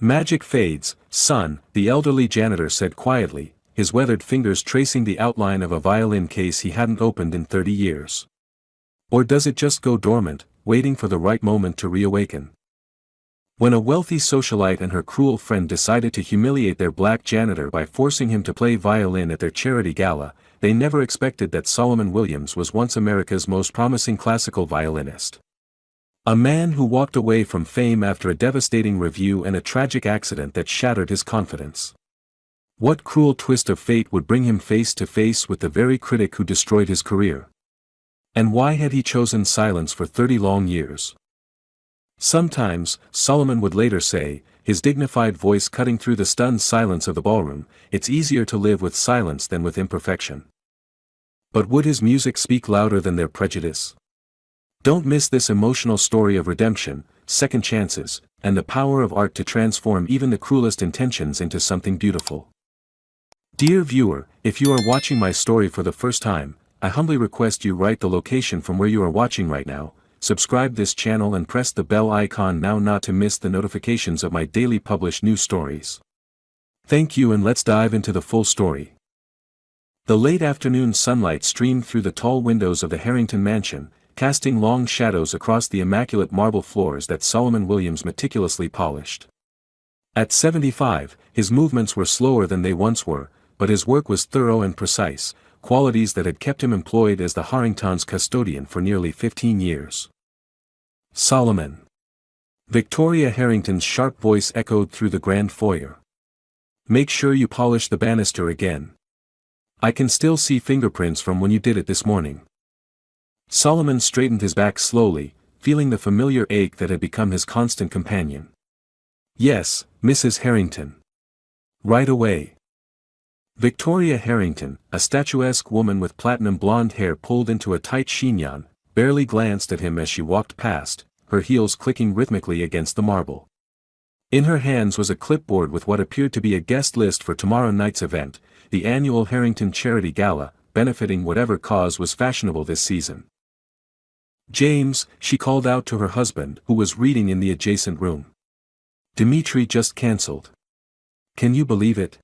Magic fades, son, the elderly janitor said quietly, his weathered fingers tracing the outline of a violin case he hadn't opened in 30 years. Or does it just go dormant, waiting for the right moment to reawaken? When a wealthy socialite and her cruel friend decided to humiliate their black janitor by forcing him to play violin at their charity gala, they never expected that Solomon Williams was once America's most promising classical violinist. A man who walked away from fame after a devastating review and a tragic accident that shattered his confidence. What cruel twist of fate would bring him face to face with the very critic who destroyed his career? And why had he chosen silence for 30 long years? Sometimes, Solomon would later say, his dignified voice cutting through the stunned silence of the ballroom, it's easier to live with silence than with imperfection. But would his music speak louder than their prejudice? Don't miss this emotional story of redemption, second chances, and the power of art to transform even the cruelest intentions into something beautiful. Dear viewer, if you are watching my story for the first time, I humbly request you write the location from where you are watching right now, subscribe this channel and press the bell icon now not to miss the notifications of my daily published new stories. Thank you, and let's dive into the full story. The late afternoon sunlight streamed through the tall windows of the Harrington mansion, casting long shadows across the immaculate marble floors that Solomon Williams meticulously polished. At 75, his movements were slower than they once were, but his work was thorough and precise, qualities that had kept him employed as the Harringtons' custodian for nearly 15 years. Solomon. Victoria Harrington's sharp voice echoed through the grand foyer. Make sure you polish the banister again. I can still see fingerprints from when you did it this morning. Solomon straightened his back slowly, feeling the familiar ache that had become his constant companion. Yes, Mrs. Harrington. Right away. Victoria Harrington, a statuesque woman with platinum blonde hair pulled into a tight chignon, barely glanced at him as she walked past, her heels clicking rhythmically against the marble. In her hands was a clipboard with what appeared to be a guest list for tomorrow night's event, the annual Harrington Charity Gala, benefiting whatever cause was fashionable this season. James, she called out to her husband, who was reading in the adjacent room. Dimitri just cancelled. Can you believe it?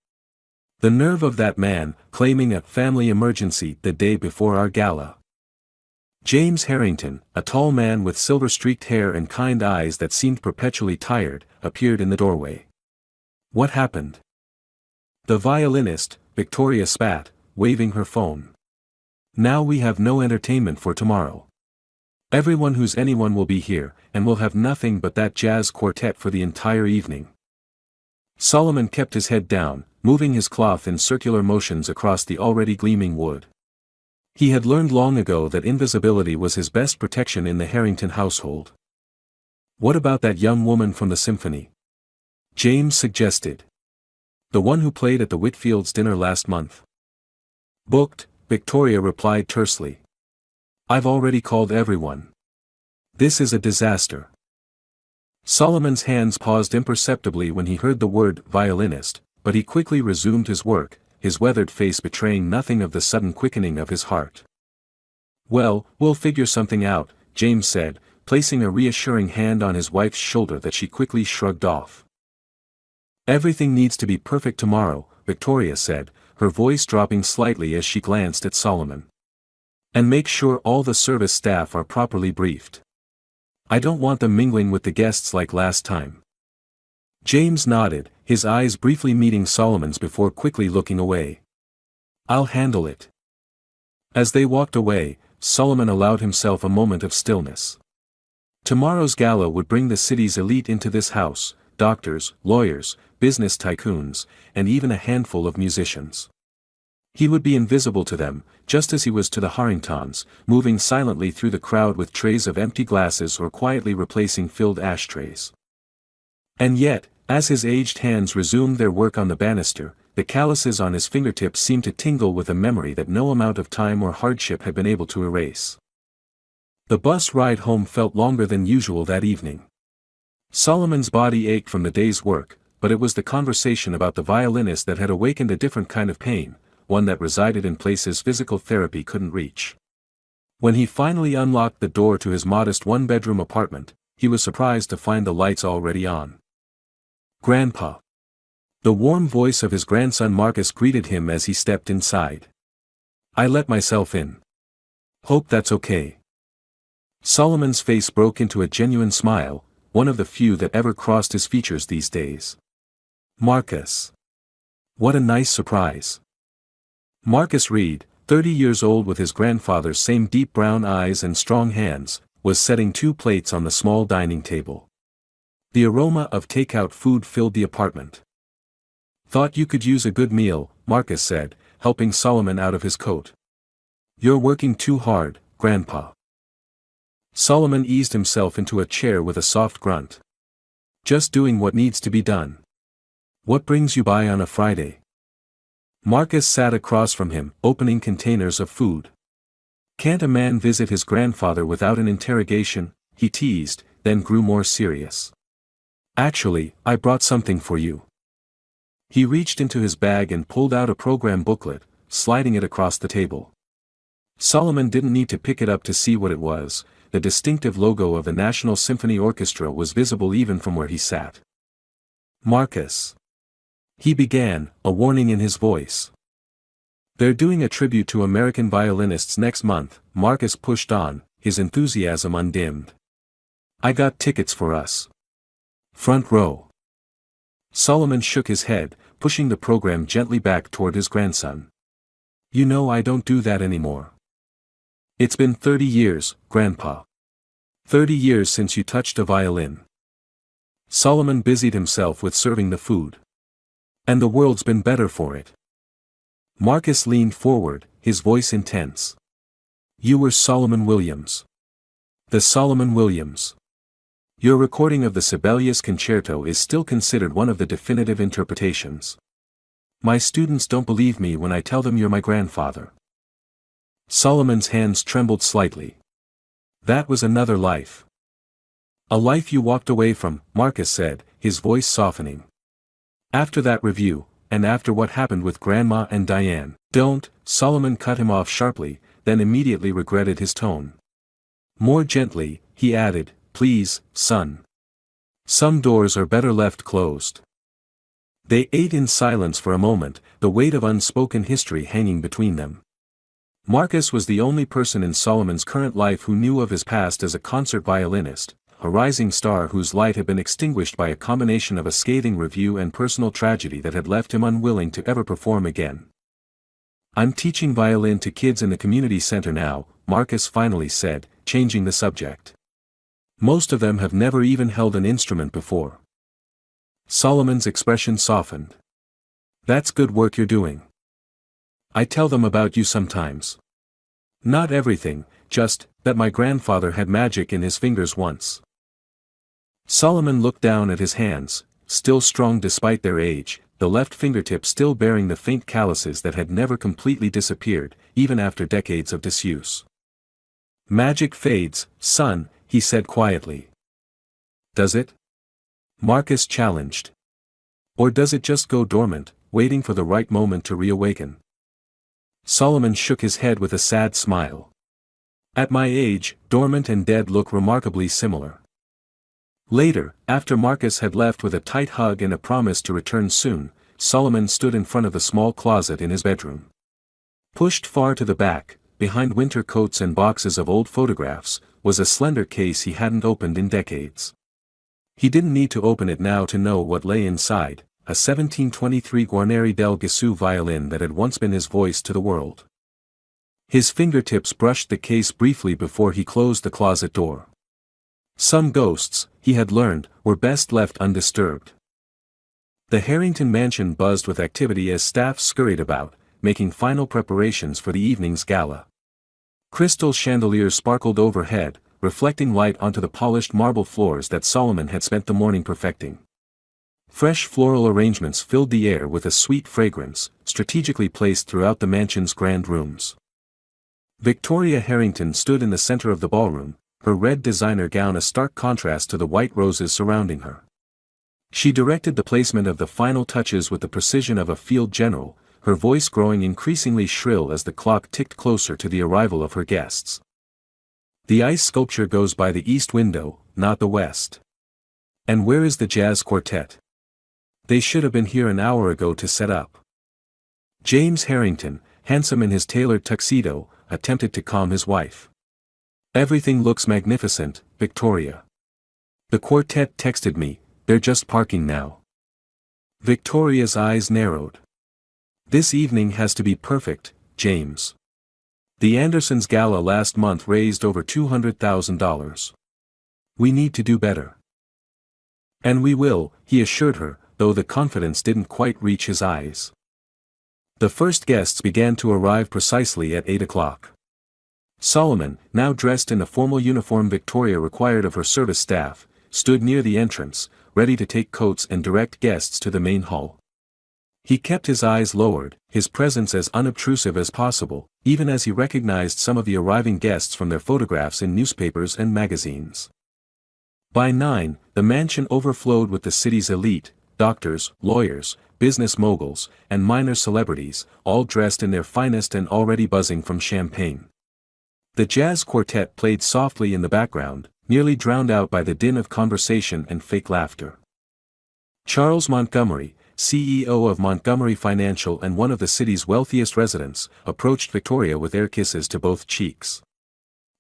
The nerve of that man, claiming a family emergency the day before our gala. James Harrington, a tall man with silver-streaked hair and kind eyes that seemed perpetually tired, appeared in the doorway. What happened? The violinist, Victoria spat, waving her phone. Now we have no entertainment for tomorrow. Everyone who's anyone will be here, and we'll have nothing but that jazz quartet for the entire evening. Solomon kept his head down, moving his cloth in circular motions across the already gleaming wood. He had learned long ago that invisibility was his best protection in the Harrington household. What about that young woman from the symphony? James suggested. The one who played at the Whitfields' dinner last month. Booked, Victoria replied tersely. I've already called everyone. This is a disaster. Solomon's hands paused imperceptibly when he heard the word violinist, but he quickly resumed his work, his weathered face betraying nothing of the sudden quickening of his heart. Well, we'll figure something out, James said, placing a reassuring hand on his wife's shoulder that she quickly shrugged off. Everything needs to be perfect tomorrow, Victoria said, her voice dropping slightly as she glanced at Solomon. And make sure all the service staff are properly briefed. I don't want them mingling with the guests like last time. James nodded, his eyes briefly meeting Solomon's before quickly looking away. I'll handle it. As they walked away, Solomon allowed himself a moment of stillness. Tomorrow's gala would bring the city's elite into this house, doctors, lawyers, business tycoons, and even a handful of musicians. He would be invisible to them, just as he was to the Harringtons, moving silently through the crowd with trays of empty glasses or quietly replacing filled ashtrays. And yet, as his aged hands resumed their work on the banister, the calluses on his fingertips seemed to tingle with a memory that no amount of time or hardship had been able to erase. The bus ride home felt longer than usual that evening. Solomon's body ached from the day's work, but it was the conversation about the violinist that had awakened a different kind of pain, one that resided in places physical therapy couldn't reach. When he finally unlocked the door to his modest one-bedroom apartment, he was surprised to find the lights already on. Grandpa. The warm voice of his grandson Marcus greeted him as he stepped inside. I let myself in. Hope that's okay. Solomon's face broke into a genuine smile, one of the few that ever crossed his features these days. Marcus. What a nice surprise. Marcus Reed, 30 years old with his grandfather's same deep brown eyes and strong hands, was setting 2 plates on the small dining table. The aroma of takeout food filled the apartment. Thought you could use a good meal, Marcus said, helping Solomon out of his coat. You're working too hard, Grandpa. Solomon eased himself into a chair with a soft grunt. Just doing what needs to be done. What brings you by on a Friday? Marcus sat across from him, opening containers of food. Can't a man visit his grandfather without an interrogation? He teased, then grew more serious. Actually, I brought something for you. He reached into his bag and pulled out a program booklet, sliding it across the table. Solomon didn't need to pick it up to see what it was. The distinctive logo of the National Symphony Orchestra was visible even from where he sat. Marcus. He began, a warning in his voice. They're doing a tribute to American violinists next month, Marcus pushed on, his enthusiasm undimmed. I got tickets for us. Front row. Solomon shook his head, pushing the program gently back toward his grandson. You know I don't do that anymore. It's been 30 years, Grandpa. 30 years since you touched a violin. Solomon busied himself with serving the food. And the world's been better for it. Marcus leaned forward, his voice intense. You were Solomon Williams. The Solomon Williams. Your recording of the Sibelius Concerto is still considered one of the definitive interpretations. My students don't believe me when I tell them you're my grandfather. Solomon's hands trembled slightly. That was another life. A life you walked away from, Marcus said, his voice softening. After that review, and after what happened with Grandma and Diane. Don't, Solomon cut him off sharply, then immediately regretted his tone. More gently, he added, please, son. Some doors are better left closed. They ate in silence for a moment, the weight of unspoken history hanging between them. Marcus was the only person in Solomon's current life who knew of his past as a concert violinist, a rising star whose light had been extinguished by a combination of a scathing review and personal tragedy that had left him unwilling to ever perform again. I'm teaching violin to kids in the community center now, Marcus finally said, changing the subject. Most of them have never even held an instrument before. Solomon's expression softened. That's good work you're doing. I tell them about you sometimes. Not everything, just that my grandfather had magic in his fingers once. Solomon looked down at his hands, still strong despite their age, the left fingertip still bearing the faint calluses that had never completely disappeared, even after decades of disuse. Magic fades, son, he said quietly. Does it? Marcus challenged. Or does it just go dormant, waiting for the right moment to reawaken? Solomon shook his head with a sad smile. At my age, dormant and dead look remarkably similar. Later, after Marcus had left with a tight hug and a promise to return soon, Solomon stood in front of the small closet in his bedroom. Pushed far to the back, behind winter coats and boxes of old photographs, was a slender case he hadn't opened in decades. He didn't need to open it now to know what lay inside, a 1723 Guarneri del Gesù violin that had once been his voice to the world. His fingertips brushed the case briefly before he closed the closet door. Some ghosts, he had learned, were best left undisturbed. The Harrington mansion buzzed with activity as staff scurried about, making final preparations for the evening's gala. Crystal chandeliers sparkled overhead, reflecting light onto the polished marble floors that Solomon had spent the morning perfecting. Fresh floral arrangements filled the air with a sweet fragrance, strategically placed throughout the mansion's grand rooms. Victoria Harrington stood in the center of the ballroom, her red designer gown a stark contrast to the white roses surrounding her. She directed the placement of the final touches with the precision of a field general, her voice growing increasingly shrill as the clock ticked closer to the arrival of her guests. The ice sculpture goes by the east window, not the west. And where is the jazz quartet? They should have been here an hour ago to set up. James Harrington, handsome in his tailored tuxedo, attempted to calm his wife. Everything looks magnificent, Victoria. The quartet texted me, they're just parking now. Victoria's eyes narrowed. This evening has to be perfect, James. The Andersons' gala last month raised over $200,000. We need to do better. And we will, he assured her, though the confidence didn't quite reach his eyes. The first guests began to arrive precisely at 8 o'clock. Solomon, now dressed in the formal uniform Victoria required of her service staff, stood near the entrance, ready to take coats and direct guests to the main hall. He kept his eyes lowered, his presence as unobtrusive as possible, even as he recognized some of the arriving guests from their photographs in newspapers and magazines. By 9, the mansion overflowed with the city's elite, doctors, lawyers, business moguls, and minor celebrities, all dressed in their finest and already buzzing from champagne. The jazz quartet played softly in the background, nearly drowned out by the din of conversation and fake laughter. Charles Montgomery, CEO of Montgomery Financial and one of the city's wealthiest residents, approached Victoria with air kisses to both cheeks.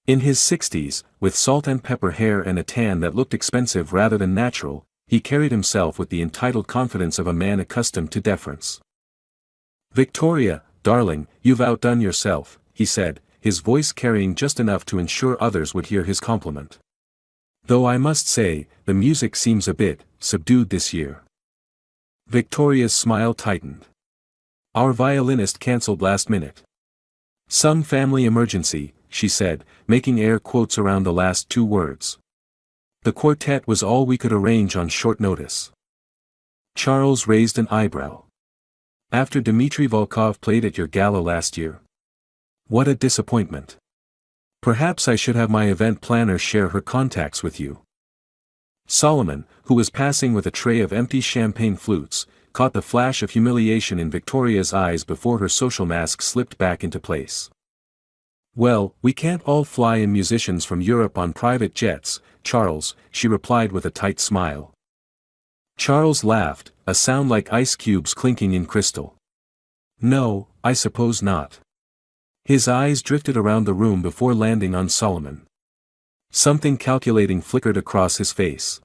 In his 60s, with salt and pepper hair and a tan that looked expensive rather than natural, he carried himself with the entitled confidence of a man accustomed to deference. "Victoria, darling, you've outdone yourself," he said, his voice carrying just enough to ensure others would hear his compliment. "Though I must say, the music seems a bit subdued this year." Victoria's smile tightened. "Our violinist cancelled last minute. Some family emergency," she said, making air quotes around the last two words. "The quartet was all we could arrange on short notice." Charles raised an eyebrow. "After Dmitry Volkov played at your gala last year? What a disappointment. Perhaps I should have my event planner share her contacts with you." Solomon, who was passing with a tray of empty champagne flutes, caught the flash of humiliation in Victoria's eyes before her social mask slipped back into place. "Well, we can't all fly in musicians from Europe on private jets, Charles," she replied with a tight smile. Charles laughed, a sound like ice cubes clinking in crystal. "No, I suppose not." His eyes drifted around the room before landing on Solomon. Something calculating flickered across his face.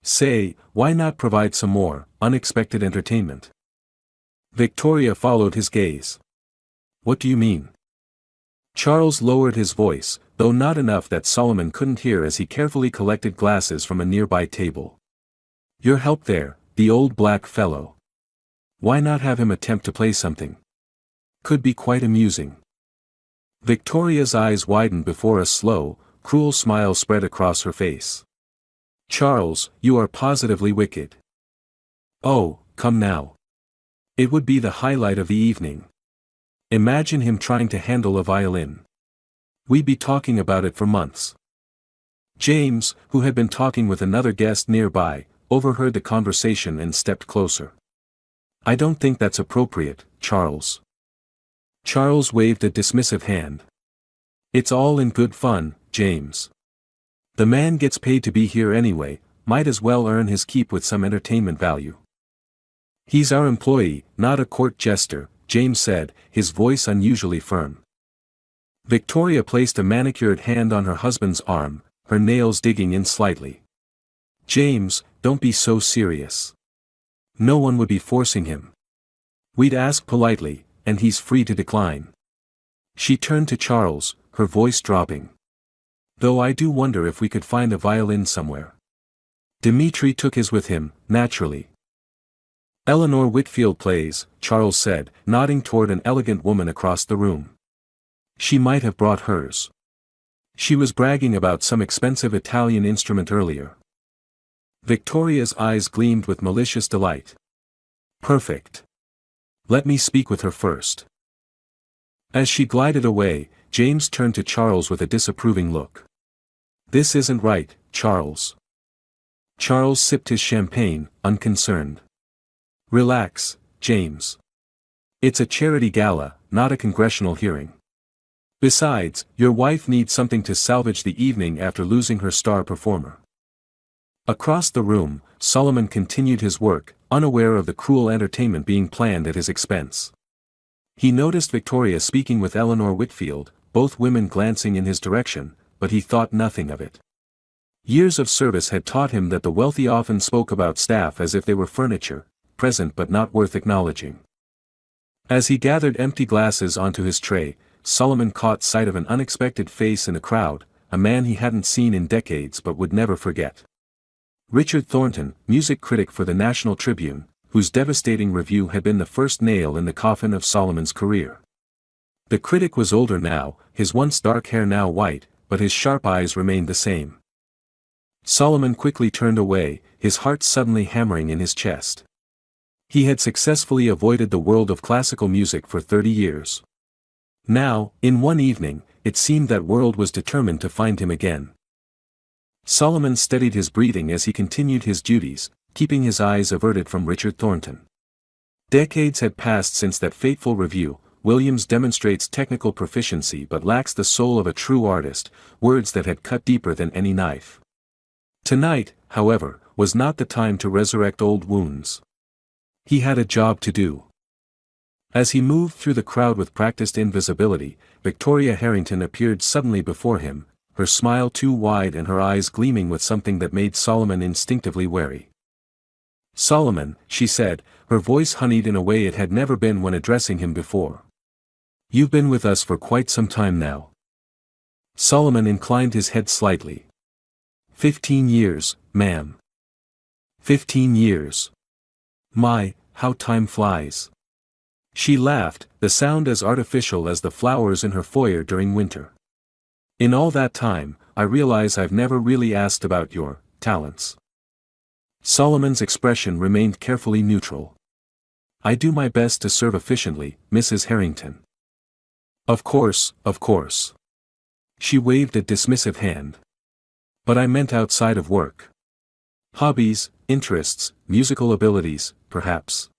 "Say, why not provide some more unexpected entertainment?" Victoria followed his gaze. "What do you mean?" Charles lowered his voice, though not enough that Solomon couldn't hear as he carefully collected glasses from a nearby table. "Your help there, the old black fellow. Why not have him attempt to play something? Could be quite amusing." Victoria's eyes widened before a slow, cruel smile spread across her face. "Charles, you are positively wicked." "Oh, come now. It would be the highlight of the evening. Imagine him trying to handle a violin. We'd be talking about it for months." James, who had been talking with another guest nearby, overheard the conversation and stepped closer. "I don't think that's appropriate, Charles." Charles waved a dismissive hand. "It's all in good fun, James. The man gets paid to be here anyway, might as well earn his keep with some entertainment value." "He's our employee, not a court jester," James said, his voice unusually firm. Victoria placed a manicured hand on her husband's arm, her nails digging in slightly. "James, don't be so serious. No one would be forcing him. We'd ask politely, and he's free to decline." She turned to Charles, her voice dropping. "Though I do wonder if we could find a violin somewhere. Dmitri took his with him, naturally." "Eleanor Whitfield plays," Charles said, nodding toward an elegant woman across the room. "She might have brought hers. She was bragging about some expensive Italian instrument earlier." Victoria's eyes gleamed with malicious delight. "Perfect. Let me speak with her first." As she glided away, James turned to Charles with a disapproving look. "This isn't right, Charles." Charles sipped his champagne, unconcerned. "Relax, James. It's a charity gala, not a congressional hearing. Besides, your wife needs something to salvage the evening after losing her star performer." Across the room, Solomon continued his work, unaware of the cruel entertainment being planned at his expense. He noticed Victoria speaking with Eleanor Whitfield, both women glancing in his direction, but he thought nothing of it. Years of service had taught him that the wealthy often spoke about staff as if they were furniture, present but not worth acknowledging. As he gathered empty glasses onto his tray, Solomon caught sight of an unexpected face in the crowd, a man he hadn't seen in decades but would never forget. Richard Thornton, music critic for the National Tribune, whose devastating review had been the first nail in the coffin of Solomon's career. The critic was older now, his once dark hair now white, but his sharp eyes remained the same. Solomon quickly turned away, his heart suddenly hammering in his chest. He had successfully avoided the world of classical music for 30 years. Now, in one evening, it seemed that world was determined to find him again. Solomon steadied his breathing as he continued his duties, keeping his eyes averted from Richard Thornton. Decades had passed since that fateful review. Williams demonstrates technical proficiency but lacks the soul of a true artist, words that had cut deeper than any knife. Tonight, however, was not the time to resurrect old wounds. He had a job to do. As he moved through the crowd with practiced invisibility, Victoria Harrington appeared suddenly before him, her smile too wide and her eyes gleaming with something that made Solomon instinctively wary. "Solomon," she said, her voice honeyed in a way it had never been when addressing him before. "You've been with us for quite some time now." Solomon inclined his head slightly. 15 years, ma'am." 15 years. My, how time flies." She laughed, the sound as artificial as the flowers in her foyer during winter. "In all that time, I realize I've never really asked about your talents." Solomon's expression remained carefully neutral. "I do my best to serve efficiently, Mrs. Harrington." Of course." She waved a dismissive hand. "But I meant outside of work. Hobbies, interests, musical abilities, perhaps."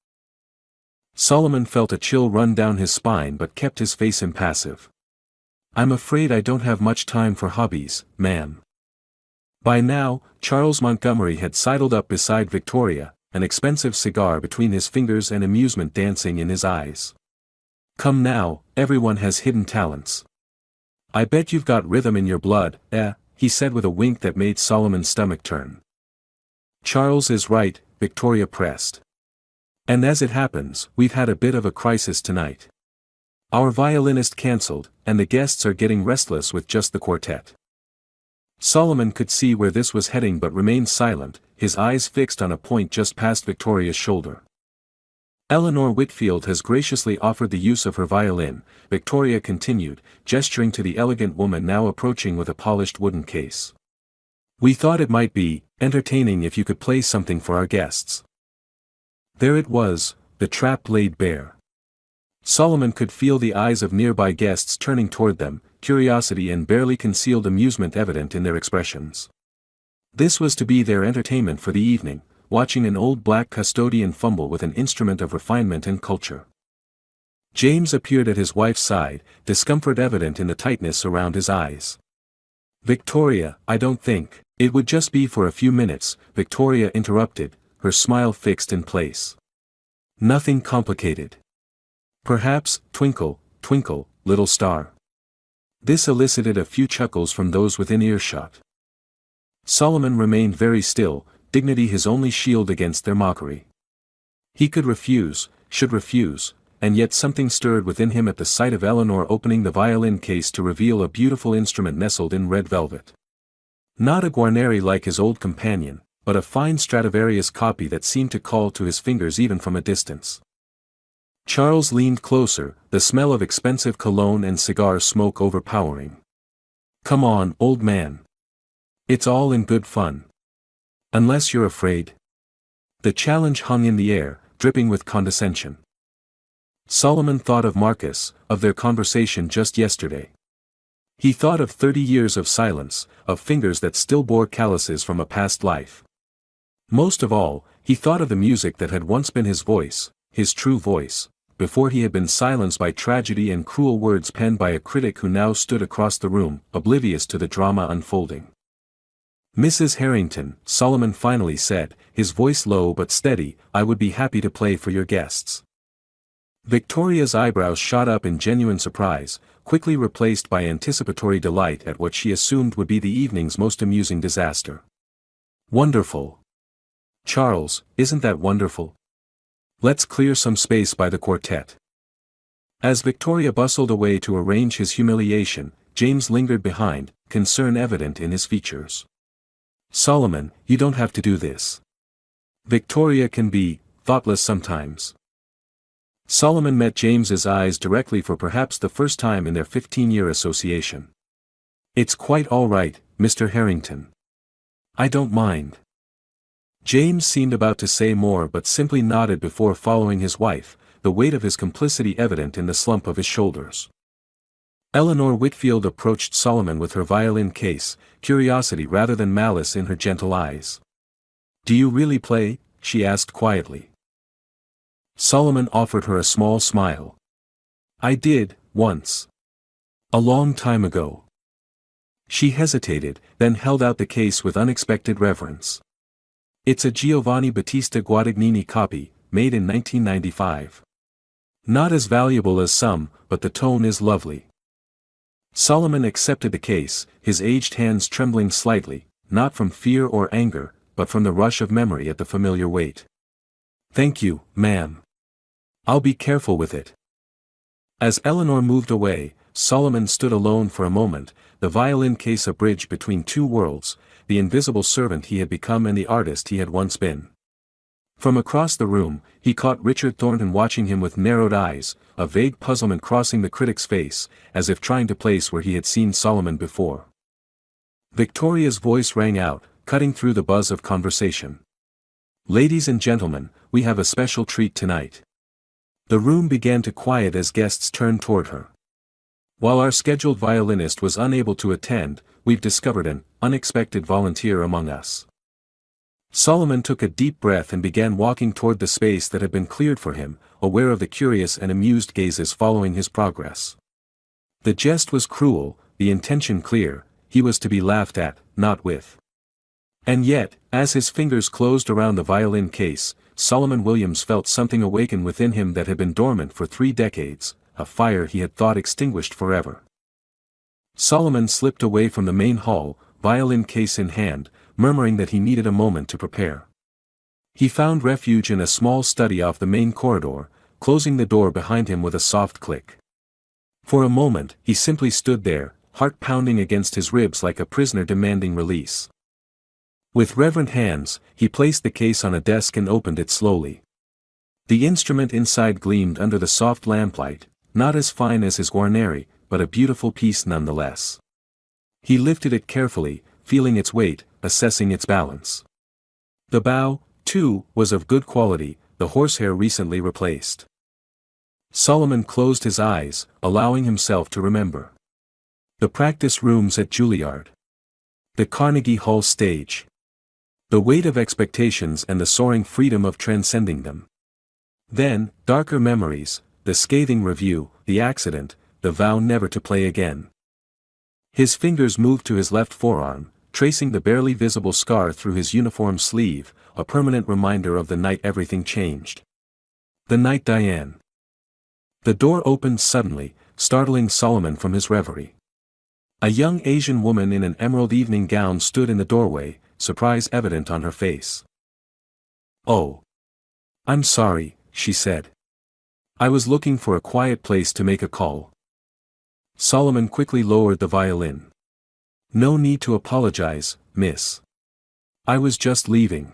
Solomon felt a chill run down his spine but kept his face impassive. "I'm afraid I don't have much time for hobbies, ma'am." By now, Charles Montgomery had sidled up beside Victoria, an expensive cigar between his fingers and amusement dancing in his eyes. "Come now, everyone has hidden talents. I bet you've got rhythm in your blood, he said with a wink that made Solomon's stomach turn. "Charles is right," Victoria pressed. "And as it happens, we've had a bit of a crisis tonight. Our violinist cancelled, and the guests are getting restless with just the quartet." Solomon could see where this was heading but remained silent, his eyes fixed on a point just past Victoria's shoulder. "Eleanor Whitfield has graciously offered the use of her violin," Victoria continued, gesturing to the elegant woman now approaching with a polished wooden case. "We thought it might be entertaining if you could play something for our guests." There it was, the trap laid bare. Solomon could feel the eyes of nearby guests turning toward them, curiosity and barely concealed amusement evident in their expressions. This was to be their entertainment for the evening, watching an old black custodian fumble with an instrument of refinement and culture. James appeared at his wife's side, discomfort evident in the tightness around his eyes. "Victoria, I don't think, it would just be for a few minutes," Victoria interrupted, her smile fixed in place. "Nothing complicated. Perhaps, twinkle, twinkle, little star." This elicited a few chuckles from those within earshot. Solomon remained very still, dignity his only shield against their mockery. He could refuse, should refuse, and yet something stirred within him at the sight of Eleanor opening the violin case to reveal a beautiful instrument nestled in red velvet. Not a Guarneri like his old companion, but a fine Stradivarius copy that seemed to call to his fingers even from a distance. Charles leaned closer, the smell of expensive cologne and cigar smoke overpowering. "Come on, old man. It's all in good fun. Unless you're afraid." The challenge hung in the air, dripping with condescension. Solomon thought of Marcus, of their conversation just yesterday. He thought of 30 years of silence, of fingers that still bore calluses from a past life. Most of all, he thought of the music that had once been his voice, his true voice, before he had been silenced by tragedy and cruel words penned by a critic who now stood across the room, oblivious to the drama unfolding. Mrs. Harrington, Solomon finally said, his voice low but steady, I would be happy to play for your guests. Victoria's eyebrows shot up in genuine surprise, quickly replaced by anticipatory delight at what she assumed would be the evening's most amusing disaster. Wonderful. Charles, isn't that wonderful? Let's clear some space by the quartet. As Victoria bustled away to arrange his humiliation, James lingered behind, concern evident in his features. Solomon, you don't have to do this. Victoria can be thoughtless sometimes. Solomon met James's eyes directly for perhaps the first time in their 15-year association. It's quite all right, Mr. Harrington. I don't mind. James seemed about to say more but simply nodded before following his wife, the weight of his complicity evident in the slump of his shoulders. Eleanor Whitfield approached Solomon with her violin case, curiosity rather than malice in her gentle eyes. Do you really play? She asked quietly. Solomon offered her a small smile. I did, once. A long time ago. She hesitated, then held out the case with unexpected reverence. It's a Giovanni Battista Guadagnini copy, made in 1995. Not as valuable as some, but the tone is lovely. Solomon accepted the case, his aged hands trembling slightly, not from fear or anger, but from the rush of memory at the familiar weight. Thank you, ma'am. I'll be careful with it. As Eleanor moved away, Solomon stood alone for a moment, the violin case a bridge between two worlds, the invisible servant he had become and the artist he had once been. From across the room, he caught Richard Thornton watching him with narrowed eyes, a vague puzzlement crossing the critic's face, as if trying to place where he had seen Solomon before. Victoria's voice rang out, cutting through the buzz of conversation. Ladies and gentlemen, we have a special treat tonight. The room began to quiet as guests turned toward her. While our scheduled violinist was unable to attend, we've discovered an unexpected volunteer among us. Solomon took a deep breath and began walking toward the space that had been cleared for him, aware of the curious and amused gazes following his progress. The jest was cruel, the intention clear, he was to be laughed at, not with. And yet, as his fingers closed around the violin case, Solomon Williams felt something awaken within him that had been dormant for 3 decades, a fire he had thought extinguished forever. Solomon slipped away from the main hall, violin case in hand, murmuring that he needed a moment to prepare. He found refuge in a small study off the main corridor, closing the door behind him with a soft click. For a moment, he simply stood there, heart pounding against his ribs like a prisoner demanding release. With reverent hands, he placed the case on a desk and opened it slowly. The instrument inside gleamed under the soft lamplight, not as fine as his ornary, but a beautiful piece nonetheless. He lifted it carefully, feeling its weight, assessing its balance. The bow, too, was of good quality, the horsehair recently replaced. Solomon closed his eyes, allowing himself to remember. The practice rooms at Juilliard. The Carnegie Hall stage. The weight of expectations and the soaring freedom of transcending them. Then, darker memories, the scathing review, the accident, the vow never to play again. His fingers moved to his left forearm, tracing the barely visible scar through his uniform sleeve, a permanent reminder of the night everything changed. The night Diane. The door opened suddenly, startling Solomon from his reverie. A young Asian woman in an emerald evening gown stood in the doorway, surprise evident on her face. Oh. I'm sorry, she said. I was looking for a quiet place to make a call. Solomon quickly lowered the violin. No need to apologize, miss. I was just leaving.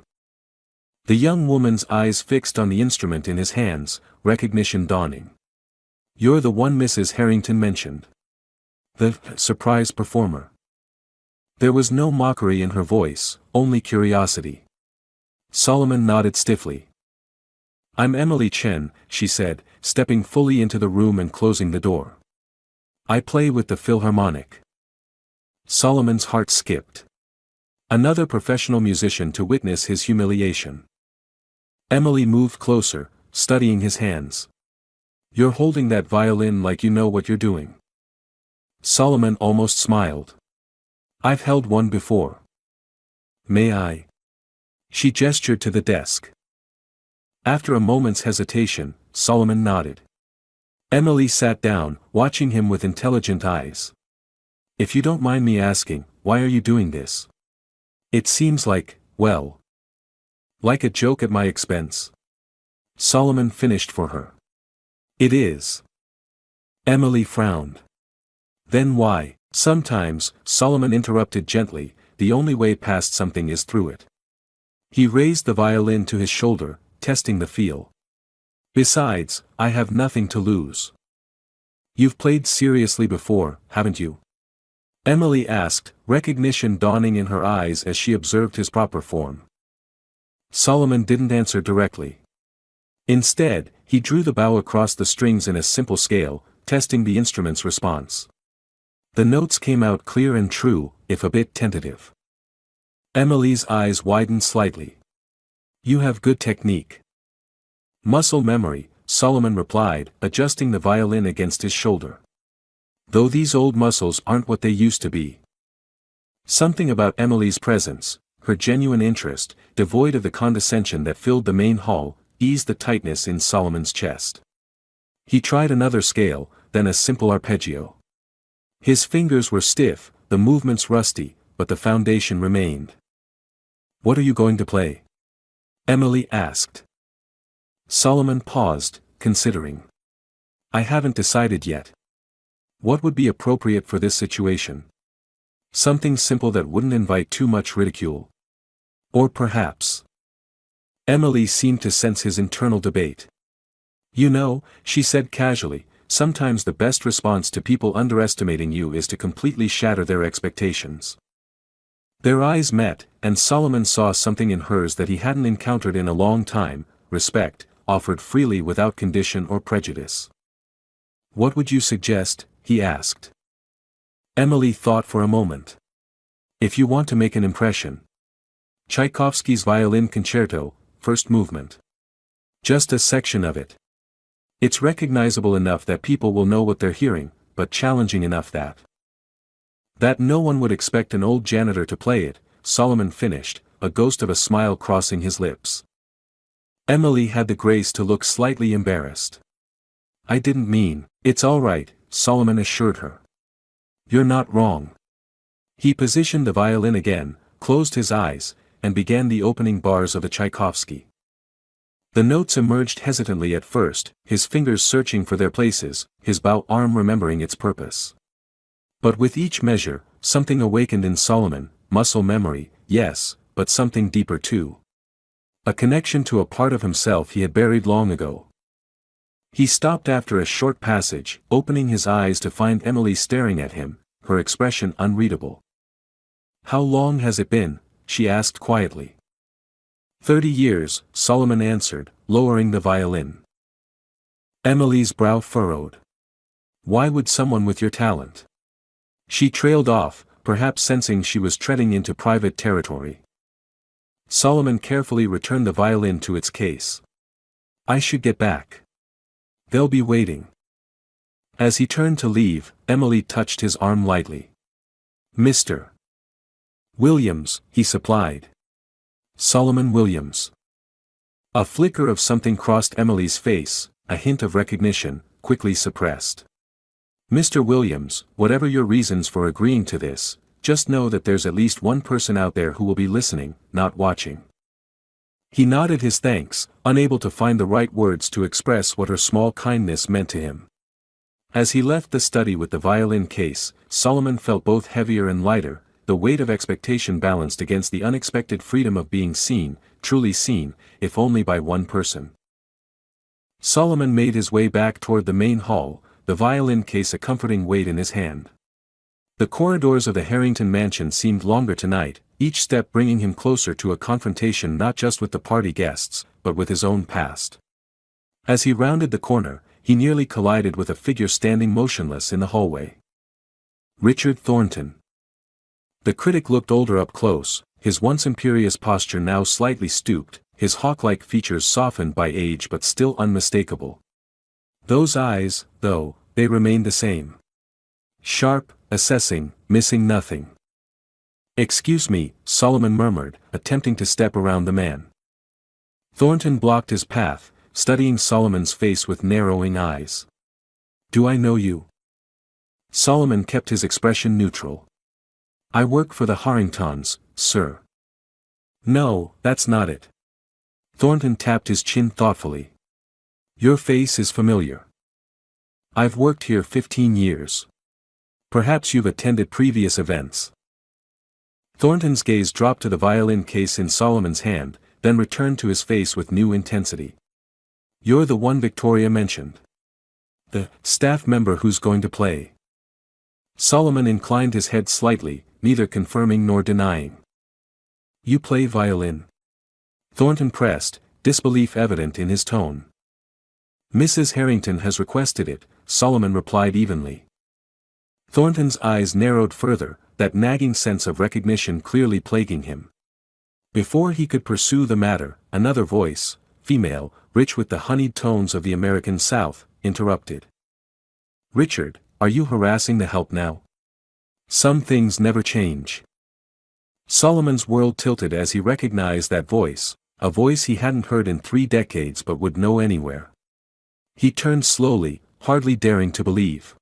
The young woman's eyes fixed on the instrument in his hands, recognition dawning. You're the one Mrs. Harrington mentioned. The surprise performer. There was no mockery in her voice, only curiosity. Solomon nodded stiffly. I'm Emily Chen, she said, stepping fully into the room and closing the door. I play with the Philharmonic. Solomon's heart skipped. Another professional musician to witness his humiliation. Emily moved closer, studying his hands. You're holding that violin like you know what you're doing. Solomon almost smiled. I've held one before. May I? She gestured to the desk. After a moment's hesitation, Solomon nodded. Emily sat down, watching him with intelligent eyes. If you don't mind me asking, why are you doing this? It seems like, well, like a joke at my expense. Solomon finished for her. It is. Emily frowned. Then why? Sometimes, Solomon interrupted gently, the only way past something is through it. He raised the violin to his shoulder, testing the feel. Besides, I have nothing to lose. You've played seriously before, haven't you? Emily asked, recognition dawning in her eyes as she observed his proper form. Solomon didn't answer directly. Instead, he drew the bow across the strings in a simple scale, testing the instrument's response. The notes came out clear and true, if a bit tentative. Emily's eyes widened slightly. You have good technique. Muscle memory, Solomon replied, adjusting the violin against his shoulder. Though these old muscles aren't what they used to be. Something about Emily's presence, her genuine interest, devoid of the condescension that filled the main hall, eased the tightness in Solomon's chest. He tried another scale, then a simple arpeggio. His fingers were stiff, the movements rusty, but the foundation remained. What are you going to play? Emily asked. Solomon paused, considering. I haven't decided yet. What would be appropriate for this situation? Something simple that wouldn't invite too much ridicule. Or perhaps. Emily seemed to sense his internal debate. You know, she said casually, sometimes the best response to people underestimating you is to completely shatter their expectations. Their eyes met, and Solomon saw something in hers that he hadn't encountered in a long time, respect, offered freely without condition or prejudice. What would you suggest? He asked. Emily thought for a moment. If you want to make an impression. Tchaikovsky's Violin Concerto, first movement. Just a section of it. It's recognizable enough that people will know what they're hearing, but challenging enough that no one would expect an old janitor to play it, Solomon finished, a ghost of a smile crossing his lips. Emily had the grace to look slightly embarrassed. I didn't mean, it's all right, Solomon assured her. You're not wrong. He positioned the violin again, closed his eyes, and began the opening bars of a Tchaikovsky. The notes emerged hesitantly at first, his fingers searching for their places, his bow arm remembering its purpose. But with each measure, something awakened in Solomon, muscle memory, yes, but something deeper too. A connection to a part of himself he had buried long ago. He stopped after a short passage, opening his eyes to find Emily staring at him, her expression unreadable. How long has it been? She asked quietly. 30 years, Solomon answered, lowering the violin. Emily's brow furrowed. Why would someone with your talent? She trailed off, perhaps sensing she was treading into private territory. Solomon carefully returned the violin to its case. I should get back. They'll be waiting. As he turned to leave, Emily touched his arm lightly. Mr. Williams, he supplied. Solomon Williams. A flicker of something crossed Emily's face, a hint of recognition, quickly suppressed. Mr. Williams, whatever your reasons for agreeing to this, just know that there's at least one person out there who will be listening, not watching. He nodded his thanks, unable to find the right words to express what her small kindness meant to him. As he left the study with the violin case, Solomon felt both heavier and lighter, the weight of expectation balanced against the unexpected freedom of being seen, truly seen, if only by one person. Solomon made his way back toward the main hall, the violin case a comforting weight in his hand. The corridors of the Harrington mansion seemed longer tonight, each step bringing him closer to a confrontation not just with the party guests, but with his own past. As he rounded the corner, he nearly collided with a figure standing motionless in the hallway. Richard Thornton. The critic looked older up close, his once imperious posture now slightly stooped, his hawk-like features softened by age but still unmistakable. Those eyes, though, they remained the same. Sharp, assessing, missing nothing. "Excuse me," Solomon murmured, attempting to step around the man. Thornton blocked his path, studying Solomon's face with narrowing eyes. "Do I know you?" Solomon kept his expression neutral. "I work for the Harringtons, sir." "No, that's not it." Thornton tapped his chin thoughtfully. "Your face is familiar. I've worked here 15 years. Perhaps you've attended previous events." Thornton's gaze dropped to the violin case in Solomon's hand, then returned to his face with new intensity. "You're the one Victoria mentioned. The staff member who's going to play." Solomon inclined his head slightly, neither confirming nor denying. "You play violin?" Thornton pressed, disbelief evident in his tone. "Mrs. Harrington has requested it," Solomon replied evenly. Thornton's eyes narrowed further, that nagging sense of recognition clearly plaguing him. Before he could pursue the matter, another voice, female, rich with the honeyed tones of the American South, interrupted. "Richard, are you harassing the help now? Some things never change." Solomon's world tilted as he recognized that voice, a voice he hadn't heard in 3 decades but would know anywhere. He turned slowly, hardly daring to believe.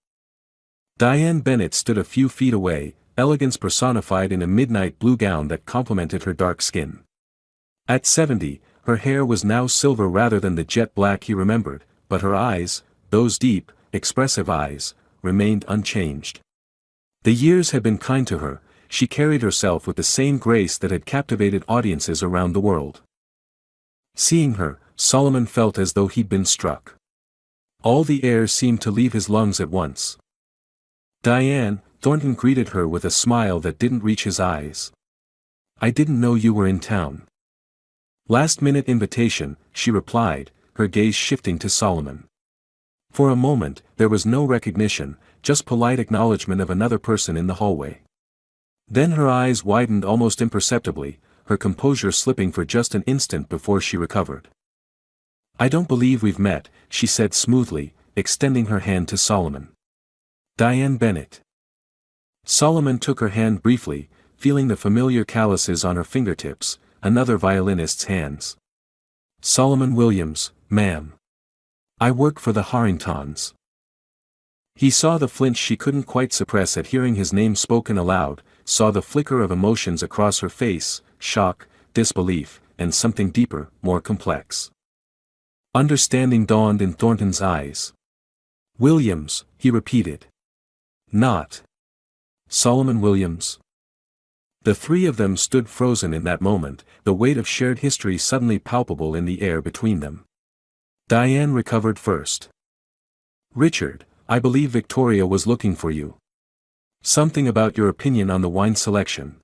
Diane Bennett stood a few feet away, elegance personified in a midnight blue gown that complemented her dark skin. At 70, her hair was now silver rather than the jet black he remembered, but her eyes, those deep, expressive eyes, remained unchanged. The years had been kind to her, she carried herself with the same grace that had captivated audiences around the world. Seeing her, Solomon felt as though he'd been struck. All the air seemed to leave his lungs at once. "Diane," Thornton greeted her with a smile that didn't reach his eyes. "I didn't know you were in town." "Last-minute invitation," she replied, her gaze shifting to Solomon. For a moment, there was no recognition, just polite acknowledgement of another person in the hallway. Then her eyes widened almost imperceptibly, her composure slipping for just an instant before she recovered. "I don't believe we've met," she said smoothly, extending her hand to Solomon. "Diane Bennett." Solomon took her hand briefly, feeling the familiar calluses on her fingertips, another violinist's hands. "Solomon Williams, ma'am. I work for the Harringtons." He saw the flinch she couldn't quite suppress at hearing his name spoken aloud, saw the flicker of emotions across her face, shock, disbelief, and something deeper, more complex. Understanding dawned in Thornton's eyes. "Williams," he repeated. "Not Solomon Williams." The three of them stood frozen in that moment, the weight of shared history suddenly palpable in the air between them. Diane recovered first. "Richard, I believe Victoria was looking for you. Something about your opinion on the wine selection."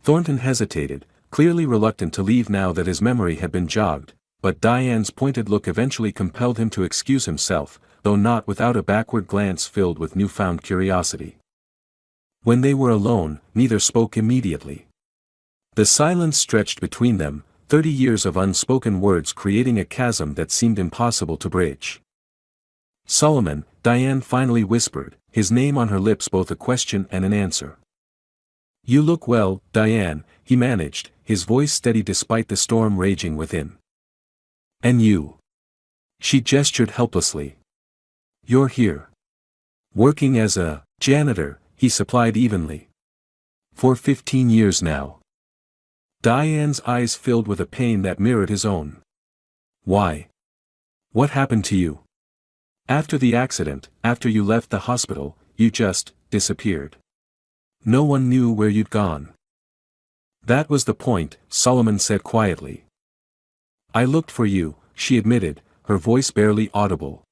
Thornton hesitated, clearly reluctant to leave now that his memory had been jogged, but Diane's pointed look eventually compelled him to excuse himself, though not without a backward glance filled with newfound curiosity. When they were alone, neither spoke immediately. The silence stretched between them, 30 years of unspoken words creating a chasm that seemed impossible to bridge. "Solomon," Diane finally whispered, his name on her lips, both a question and an answer. "You look well, Diane," he managed, his voice steady despite the storm raging within. "And you?" She gestured helplessly. "You're here. Working as a janitor," he supplied evenly. "For 15 years now." Diane's eyes filled with a pain that mirrored his own. "Why? What happened to you? After the accident, after you left the hospital, you just disappeared. No one knew where you'd gone." "That was the point," Solomon said quietly. "I looked for you," she admitted, her voice barely audible.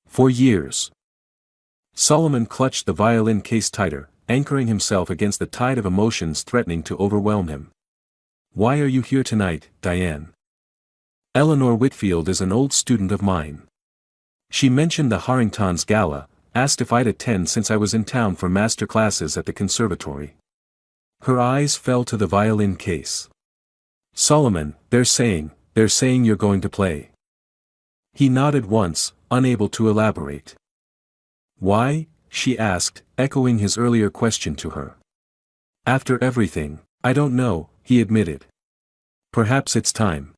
"For years." Solomon clutched the violin case tighter, anchoring himself against the tide of emotions threatening to overwhelm him. "Why are you here tonight, Diane?" "Eleanor Whitfield is an old student of mine. She mentioned the Harringtons gala, asked if I'd attend since I was in town for master classes at the conservatory." Her eyes fell to the violin case. "Solomon, they're saying you're going to play." He nodded once, unable to elaborate. "Why?" she asked, echoing his earlier question to her. After everything, I don't know, he admitted. Perhaps it's time.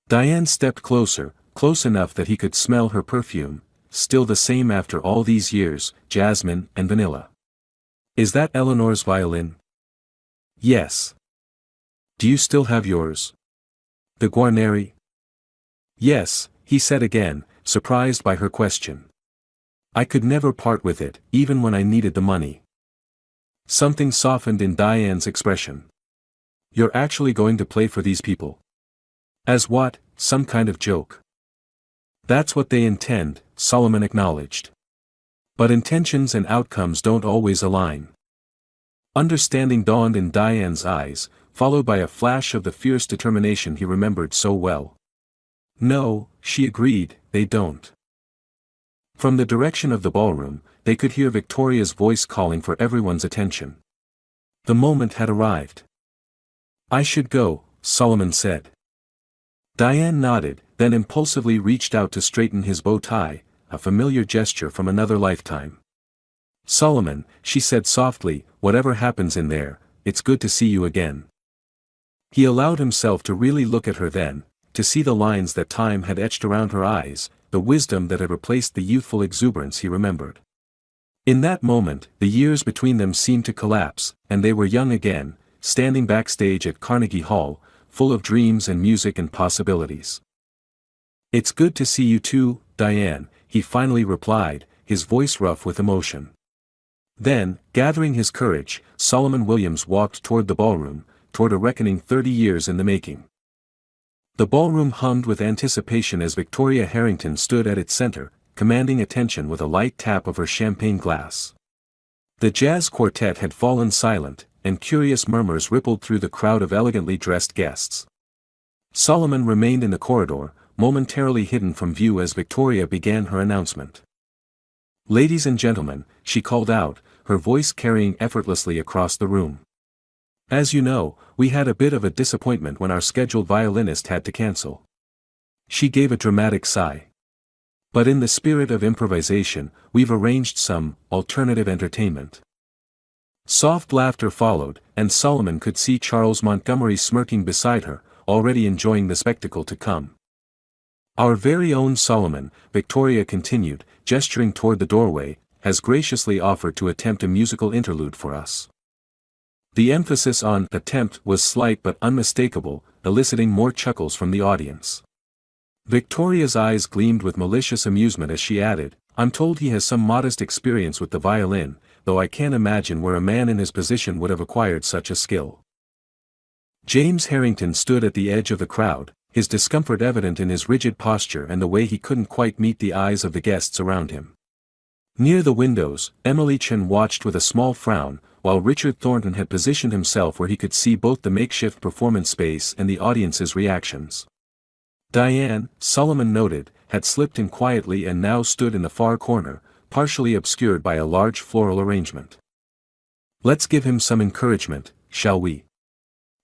Diane stepped closer, close enough that he could smell her perfume, still the same after all these years, jasmine and vanilla. Is that Eleanor's violin? Yes. Do you still have yours? The Guarneri? Yes, he said again, surprised by her question. I could never part with it, even when I needed the money. Something softened in Diane's expression. You're actually going to play for these people? As what, some kind of joke? That's what they intend, Solomon acknowledged. But intentions and outcomes don't always align. Understanding dawned in Diane's eyes, followed by a flash of the fierce determination he remembered so well. No, she agreed, they don't. From the direction of the ballroom, they could hear Victoria's voice calling for everyone's attention. The moment had arrived. I should go, Solomon said. Diane nodded, then impulsively reached out to straighten his bow tie, a familiar gesture from another lifetime. Solomon, she said softly, whatever happens in there, it's good to see you again. He allowed himself to really look at her then, to see the lines that time had etched around her eyes, the wisdom that had replaced the youthful exuberance he remembered. In that moment, the years between them seemed to collapse, and they were young again, standing backstage at Carnegie Hall, full of dreams and music and possibilities. It's good to see you too, Diane, he finally replied, his voice rough with emotion. Then, gathering his courage, Solomon Williams walked toward the ballroom, toward a reckoning 30 years in the making. The ballroom hummed with anticipation as Victoria Harrington stood at its center, commanding attention with a light tap of her champagne glass. The jazz quartet had fallen silent, and curious murmurs rippled through the crowd of elegantly dressed guests. Solomon remained in the corridor, momentarily hidden from view as Victoria began her announcement. Ladies and gentlemen, she called out, her voice carrying effortlessly across the room. As you know, we had a bit of a disappointment when our scheduled violinist had to cancel. She gave a dramatic sigh. But in the spirit of improvisation, we've arranged some alternative entertainment. Soft laughter followed, and Solomon could see Charles Montgomery smirking beside her, already enjoying the spectacle to come. Our very own Solomon, Victoria continued, gesturing toward the doorway, has graciously offered to attempt a musical interlude for us. The emphasis on attempt was slight but unmistakable, eliciting more chuckles from the audience. Victoria's eyes gleamed with malicious amusement as she added, I'm told he has some modest experience with the violin, though I can't imagine where a man in his position would have acquired such a skill. James Harrington stood at the edge of the crowd, his discomfort evident in his rigid posture and the way he couldn't quite meet the eyes of the guests around him. Near the windows, Emily Chen watched with a small frown, while Richard Thornton had positioned himself where he could see both the makeshift performance space and the audience's reactions. Diane, Solomon noted, had slipped in quietly and now stood in the far corner, partially obscured by a large floral arrangement. Let's give him some encouragement, shall we?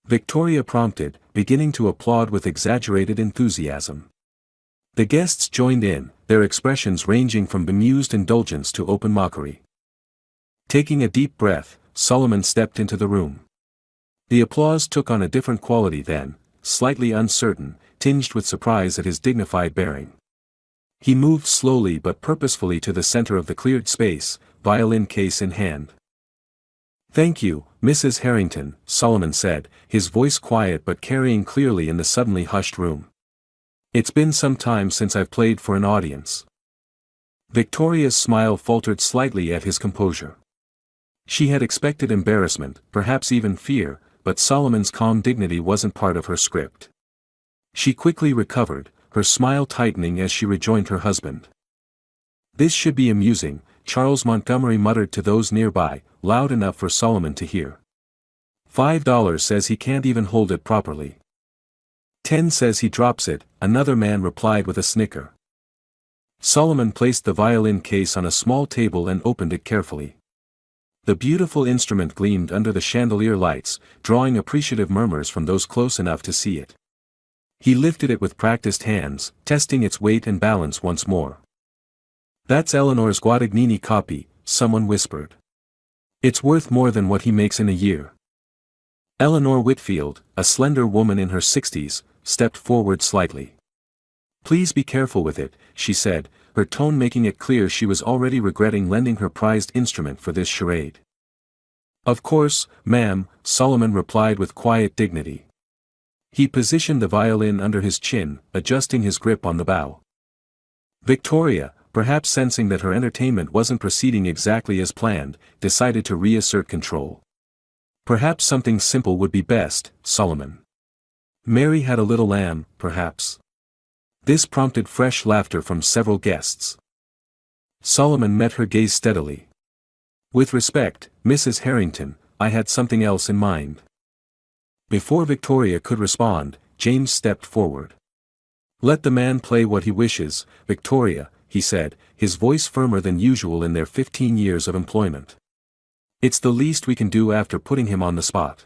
Victoria prompted, beginning to applaud with exaggerated enthusiasm. The guests joined in, their expressions ranging from bemused indulgence to open mockery. Taking a deep breath, Solomon stepped into the room. The applause took on a different quality then, slightly uncertain, tinged with surprise at his dignified bearing. He moved slowly but purposefully to the center of the cleared space, violin case in hand. Thank you, Mrs. Harrington, Solomon said, his voice quiet but carrying clearly in the suddenly hushed room. It's been some time since I've played for an audience. Victoria's smile faltered slightly at his composure. She had expected embarrassment, perhaps even fear, but Solomon's calm dignity wasn't part of her script. She quickly recovered, her smile tightening as she rejoined her husband. This should be amusing, Charles Montgomery muttered to those nearby, loud enough for Solomon to hear. $5 says he can't even hold it properly. 10 says he drops it, another man replied with a snicker. Solomon placed the violin case on a small table and opened it carefully. The beautiful instrument gleamed under the chandelier lights, drawing appreciative murmurs from those close enough to see it. He lifted it with practiced hands, testing its weight and balance once more. That's Eleanor's Guadagnini copy, someone whispered. It's worth more than what he makes in a year. Eleanor Whitfield, a slender woman in her 60s, stepped forward slightly. Please be careful with it, she said, her tone making it clear she was already regretting lending her prized instrument for this charade. Of course, ma'am, Solomon replied with quiet dignity. He positioned the violin under his chin, adjusting his grip on the bow. Victoria, perhaps sensing that her entertainment wasn't proceeding exactly as planned, decided to reassert control. Perhaps something simple would be best, Solomon. Mary had a little lamb, perhaps. This prompted fresh laughter from several guests. Solomon met her gaze steadily. With respect, Mrs. Harrington, I had something else in mind. Before Victoria could respond, James stepped forward. Let the man play what he wishes, Victoria, he said, his voice firmer than usual in their 15 years of employment. It's the least we can do after putting him on the spot.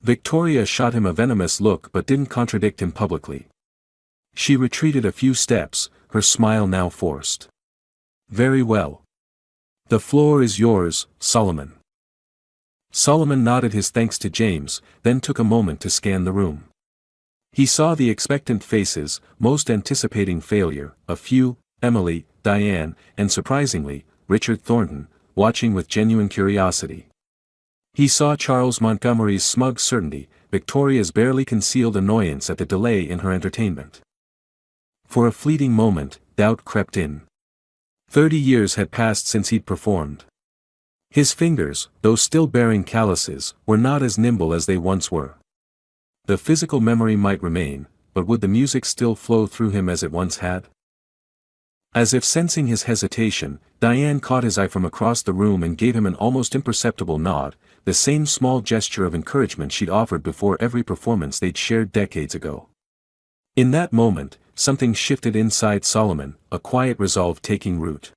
Victoria shot him a venomous look but didn't contradict him publicly. She retreated a few steps, her smile now forced. Very well. The floor is yours, Solomon. Solomon nodded his thanks to James, then took a moment to scan the room. He saw the expectant faces, most anticipating failure, a few, Emily, Diane, and surprisingly, Richard Thornton, watching with genuine curiosity. He saw Charles Montgomery's smug certainty, Victoria's barely concealed annoyance at the delay in her entertainment. For a fleeting moment, doubt crept in. 30 years had passed since he'd performed. His fingers, though still bearing calluses, were not as nimble as they once were. The physical memory might remain, but would the music still flow through him as it once had? As if sensing his hesitation, Diane caught his eye from across the room and gave him an almost imperceptible nod, the same small gesture of encouragement she'd offered before every performance they'd shared decades ago. In that moment, something shifted inside Solomon, a quiet resolve taking root.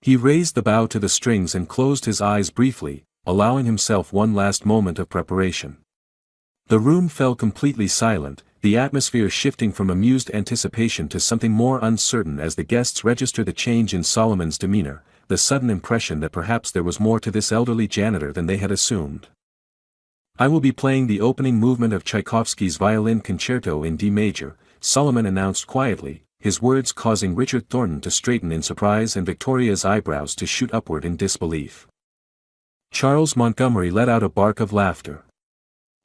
He raised the bow to the strings and closed his eyes briefly, allowing himself one last moment of preparation. The room fell completely silent, the atmosphere shifting from amused anticipation to something more uncertain as the guests registered the change in Solomon's demeanor, the sudden impression that perhaps there was more to this elderly janitor than they had assumed. I will be playing the opening movement of Tchaikovsky's Violin Concerto in D major, Solomon announced quietly, his words causing Richard Thornton to straighten in surprise and Victoria's eyebrows to shoot upward in disbelief. Charles Montgomery let out a bark of laughter.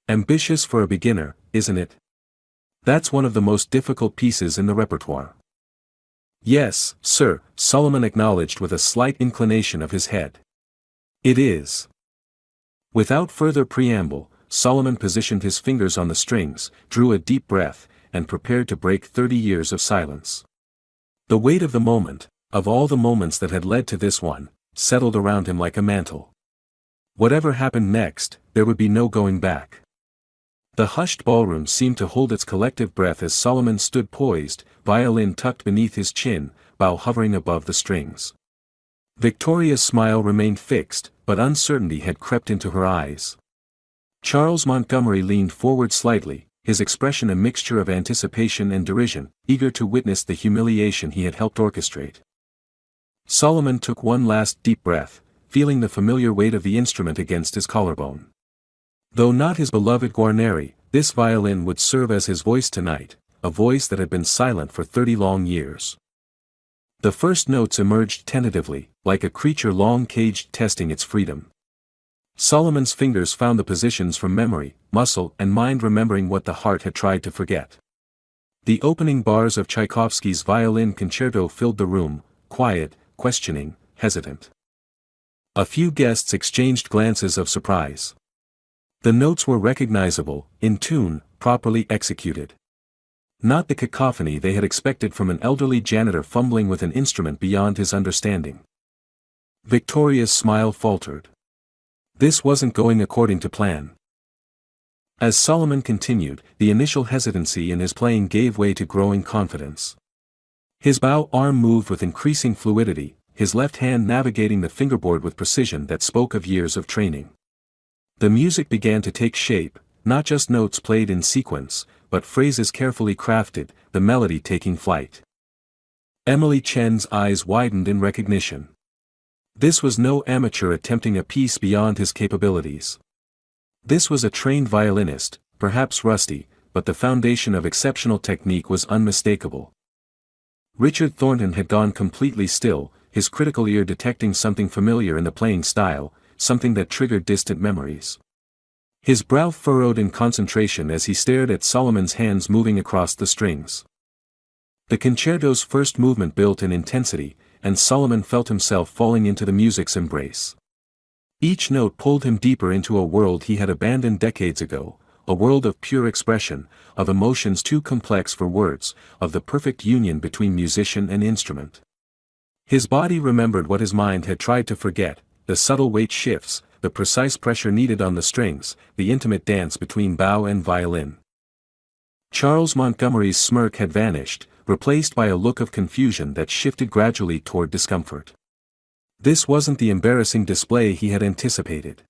Ambitious for a beginner, isn't it? That's one of the most difficult pieces in the repertoire. Yes, sir, Solomon acknowledged with a slight inclination of his head. It is. Without further preamble, Solomon positioned his fingers on the strings, drew a deep breath, and prepared to break 30 years of silence. The weight of the moment, of all the moments that had led to this one, settled around him like a mantle. Whatever happened next, there would be no going back. The hushed ballroom seemed to hold its collective breath as Solomon stood poised, violin tucked beneath his chin, bow hovering above the strings. Victoria's smile remained fixed, but uncertainty had crept into her eyes. Charles Montgomery leaned forward slightly, his expression a mixture of anticipation and derision, eager to witness the humiliation he had helped orchestrate. Solomon took one last deep breath, feeling the familiar weight of the instrument against his collarbone. Though not his beloved Guarneri, this violin would serve as his voice tonight, a voice that had been silent for 30 long years. The first notes emerged tentatively, like a creature long caged testing its freedom. Solomon's fingers found the positions from memory, muscle and mind remembering what the heart had tried to forget. The opening bars of Tchaikovsky's Violin Concerto filled the room, quiet, questioning, hesitant. A few guests exchanged glances of surprise. The notes were recognizable, in tune, properly executed. Not the cacophony they had expected from an elderly janitor fumbling with an instrument beyond his understanding. Victoria's smile faltered. This wasn't going according to plan. As Solomon continued, the initial hesitancy in his playing gave way to growing confidence. His bow arm moved with increasing fluidity, his left hand navigating the fingerboard with precision that spoke of years of training. The music began to take shape, not just notes played in sequence, but phrases carefully crafted, the melody taking flight. Emily Chen's eyes widened in recognition. This was no amateur attempting a piece beyond his capabilities. This was a trained violinist, perhaps rusty, but the foundation of exceptional technique was unmistakable. Richard Thornton had gone completely still, his critical ear detecting something familiar in the playing style, something that triggered distant memories. His brow furrowed in concentration as he stared at Solomon's hands moving across the strings. The concerto's first movement built in intensity, and Solomon felt himself falling into the music's embrace. Each note pulled him deeper into a world he had abandoned decades ago, a world of pure expression, of emotions too complex for words, of the perfect union between musician and instrument. His body remembered what his mind had tried to forget, the subtle weight shifts, the precise pressure needed on the strings, the intimate dance between bow and violin. Charles Montgomery's smirk had vanished, replaced by a look of confusion that shifted gradually toward discomfort. This wasn't the embarrassing display he had anticipated.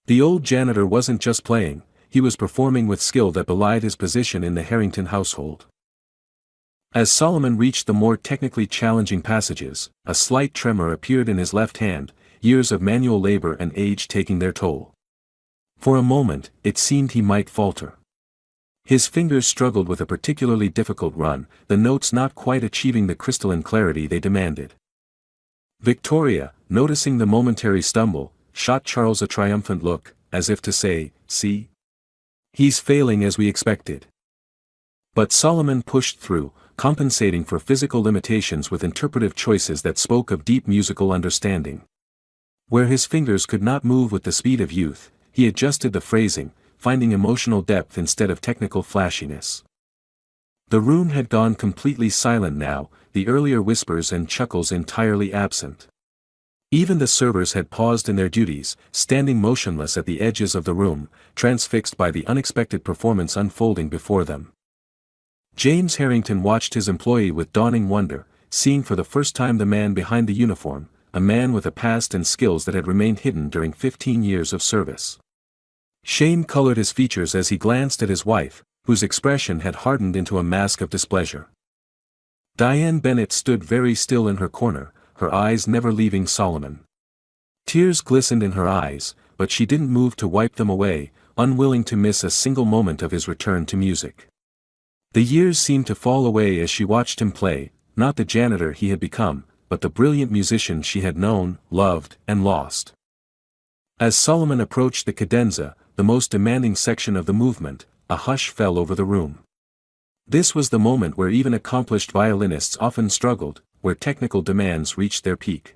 The old janitor wasn't just playing, he was performing with skill that belied his position in the Harrington household. As Solomon reached the more technically challenging passages, a slight tremor appeared in his left hand, years of manual labor and age taking their toll. For a moment, it seemed he might falter. His fingers struggled with a particularly difficult run, the notes not quite achieving the crystalline clarity they demanded. Victoria, noticing the momentary stumble, shot Charles a triumphant look, as if to say, "See? He's failing as we expected." But Solomon pushed through, compensating for physical limitations with interpretive choices that spoke of deep musical understanding. Where his fingers could not move with the speed of youth, he adjusted the phrasing, finding emotional depth instead of technical flashiness. The room had gone completely silent now, the earlier whispers and chuckles entirely absent. Even the servers had paused in their duties, standing motionless at the edges of the room, transfixed by the unexpected performance unfolding before them. James Harrington watched his employee with dawning wonder, seeing for the first time the man behind the uniform, a man with a past and skills that had remained hidden during 15 years of service. Shame colored his features as he glanced at his wife, whose expression had hardened into a mask of displeasure. Diane Bennett stood very still in her corner, her eyes never leaving Solomon. Tears glistened in her eyes, but she didn't move to wipe them away, unwilling to miss a single moment of his return to music. The years seemed to fall away as she watched him play, not the janitor he had become, but the brilliant musician she had known, loved, and lost. As Solomon approached the cadenza, the most demanding section of the movement, a hush fell over the room. This was the moment where even accomplished violinists often struggled, where technical demands reached their peak.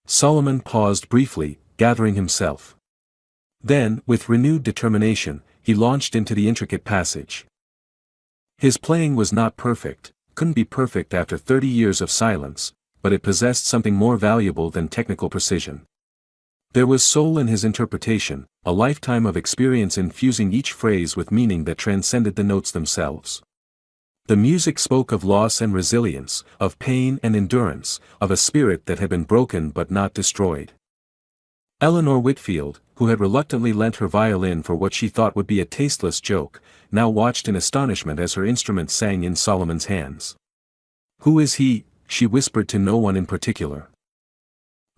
Solomon paused briefly, gathering himself. Then, with renewed determination, he launched into the intricate passage. His playing was not perfect, couldn't be perfect after 30 years of silence, but it possessed something more valuable than technical precision. There was soul in his interpretation, a lifetime of experience infusing each phrase with meaning that transcended the notes themselves. The music spoke of loss and resilience, of pain and endurance, of a spirit that had been broken but not destroyed. Eleanor Whitfield, who had reluctantly lent her violin for what she thought would be a tasteless joke, now watched in astonishment as her instrument sang in Solomon's hands. "Who is he?" she whispered to no one in particular.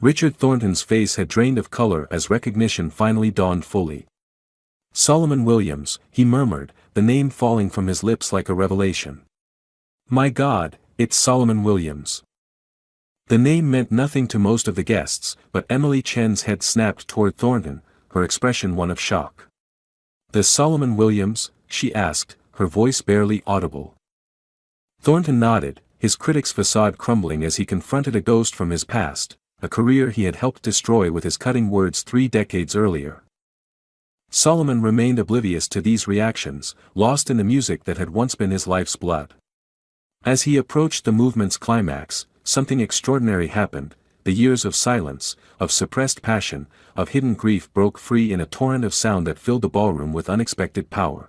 Richard Thornton's face had drained of color as recognition finally dawned fully. "Solomon Williams," he murmured, the name falling from his lips like a revelation. "My God, it's Solomon Williams." The name meant nothing to most of the guests, but Emily Chen's head snapped toward Thornton, her expression one of shock. "The Solomon Williams?" she asked, her voice barely audible. Thornton nodded, his critic's facade crumbling as he confronted a ghost from his past, a career he had helped destroy with his cutting words 3 decades earlier. Solomon remained oblivious to these reactions, lost in the music that had once been his life's blood. As he approached the movement's climax, something extraordinary happened. The years of silence, of suppressed passion, of hidden grief broke free in a torrent of sound that filled the ballroom with unexpected power.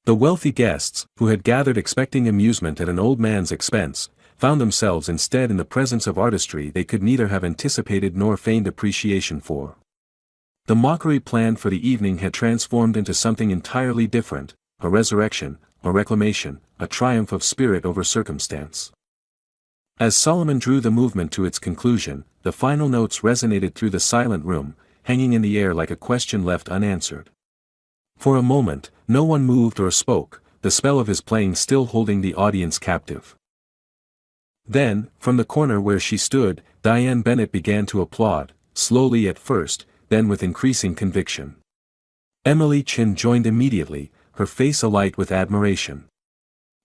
The wealthy guests, who had gathered expecting amusement at an old man's expense, found themselves instead in the presence of artistry they could neither have anticipated nor feigned appreciation for. The mockery planned for the evening had transformed into something entirely different, a resurrection, a reclamation, a triumph of spirit over circumstance. As Solomon drew the movement to its conclusion, the final notes resonated through the silent room, hanging in the air like a question left unanswered. For a moment, no one moved or spoke, the spell of his playing still holding the audience captive. Then, from the corner where she stood, Diane Bennett began to applaud, slowly at first, then with increasing conviction. Emily Chin joined immediately, her face alight with admiration.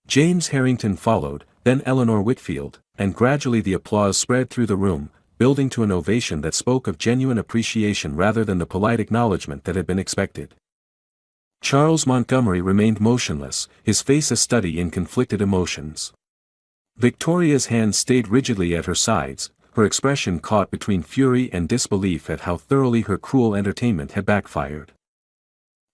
James Harrington followed, then Eleanor Whitfield, and gradually the applause spread through the room, building to an ovation that spoke of genuine appreciation rather than the polite acknowledgement that had been expected. Charles Montgomery remained motionless, his face a study in conflicted emotions. Victoria's hands stayed rigidly at her sides, her expression caught between fury and disbelief at how thoroughly her cruel entertainment had backfired.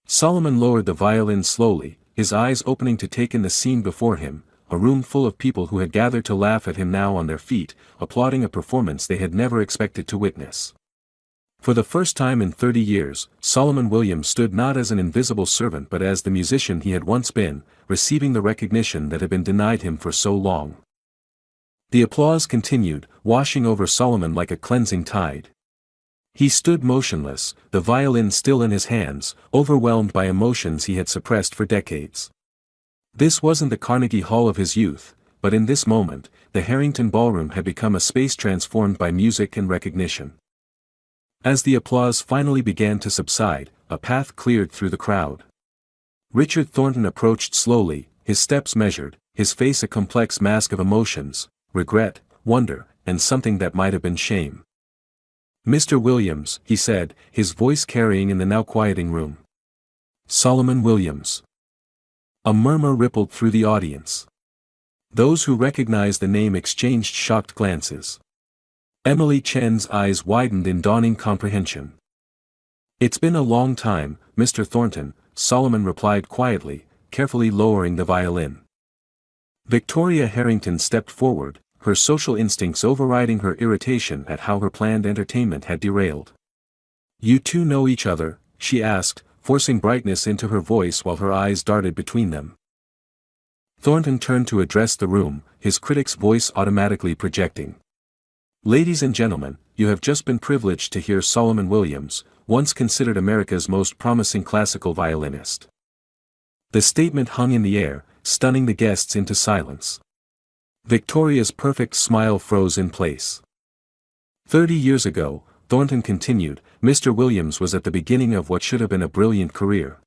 Solomon lowered the violin slowly, his eyes opening to take in the scene before him, a room full of people who had gathered to laugh at him now on their feet, applauding a performance they had never expected to witness. For the first time in 30 years, Solomon Williams stood not as an invisible servant but as the musician he had once been, receiving the recognition that had been denied him for so long. The applause continued, washing over Solomon like a cleansing tide. He stood motionless, the violin still in his hands, overwhelmed by emotions he had suppressed for decades. This wasn't the Carnegie Hall of his youth, but in this moment, the Harrington Ballroom had become a space transformed by music and recognition. As the applause finally began to subside, a path cleared through the crowd. Richard Thornton approached slowly, his steps measured, his face a complex mask of emotions, regret, wonder, and something that might have been shame. "Mr. Williams," he said, his voice carrying in the now quieting room. "Solomon Williams." A murmur rippled through the audience. Those who recognized the name exchanged shocked glances. Emily Chen's eyes widened in dawning comprehension. "It's been a long time, Mr. Thornton," Solomon replied quietly, carefully lowering the violin. Victoria Harrington stepped forward, her social instincts overriding her irritation at how her planned entertainment had derailed. "You two know each other?" she asked, forcing brightness into her voice while her eyes darted between them. Thornton turned to address the room, his critic's voice automatically projecting. "Ladies and gentlemen, you have just been privileged to hear Solomon Williams, once considered America's most promising classical violinist." The statement hung in the air, stunning the guests into silence. Victoria's perfect smile froze in place. 30 years ago, Thornton continued, Mr. Williams was at the beginning of what should have been a brilliant career.